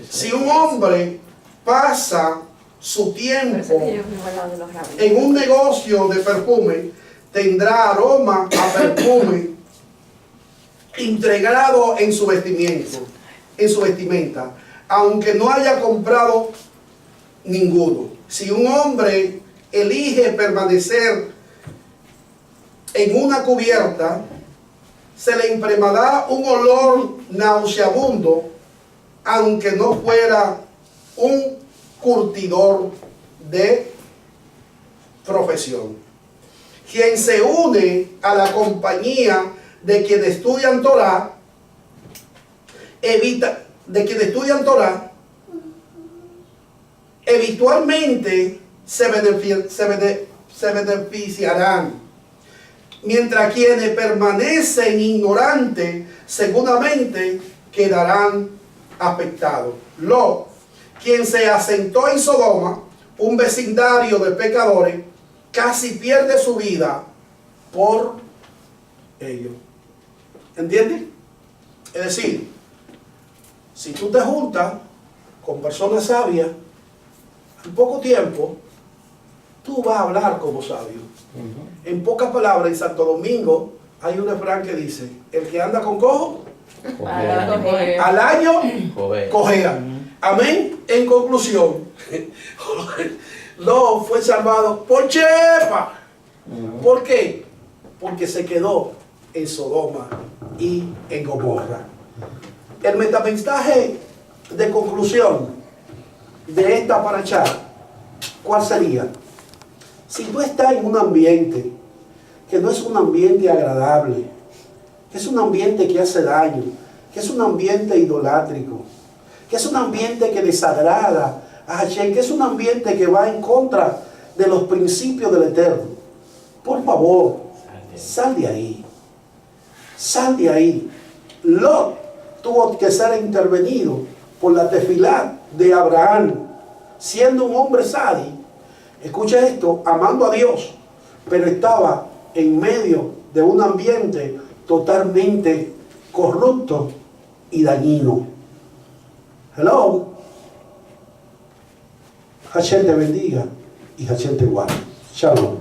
Si un hombre pasa su tiempo en un negocio de perfume, tendrá aroma a perfume integrado en su vestimenta, aunque no haya comprado ninguno. Si un hombre elige permanecer en una cubierta, se le imprimirá un olor nauseabundo, aunque no fuera un curtidor de profesión. Quien se une a la compañía de quienes estudian Torah, eventualmente se beneficiarán, mientras quienes permanecen ignorantes seguramente quedarán afectados. Lot, quien se asentó en Sodoma, un vecindario de pecadores, casi pierde su vida por ello. ¿Entiendes? Es decir, si tú te juntas con personas sabias, en poco tiempo tú vas a hablar como sabio. En pocas palabras, en Santo Domingo hay un refrán que dice: el que anda con cojo, al año cojea. Amén. En conclusión, Lot fue salvado por Chepa. ¿Por qué? Porque se quedó en Sodoma y en Gomorra. El metamensaje de conclusión de esta parashá, ¿cuál sería? Si tú estás en un ambiente que no es un ambiente agradable, que es un ambiente que hace daño, que es un ambiente idolátrico, que es un ambiente que desagrada a Hashem, que es un ambiente que va en contra de los principios del Eterno, por favor, sal de ahí. Sal de ahí. Lot tuvo que ser intervenido por la tefilá de Abraham, siendo un hombre sadi. Escucha esto, amando a Dios, pero estaba en medio de un ambiente totalmente corrupto y dañino. Hello. Hashem te bendiga y Hashem te guarde. Shalom.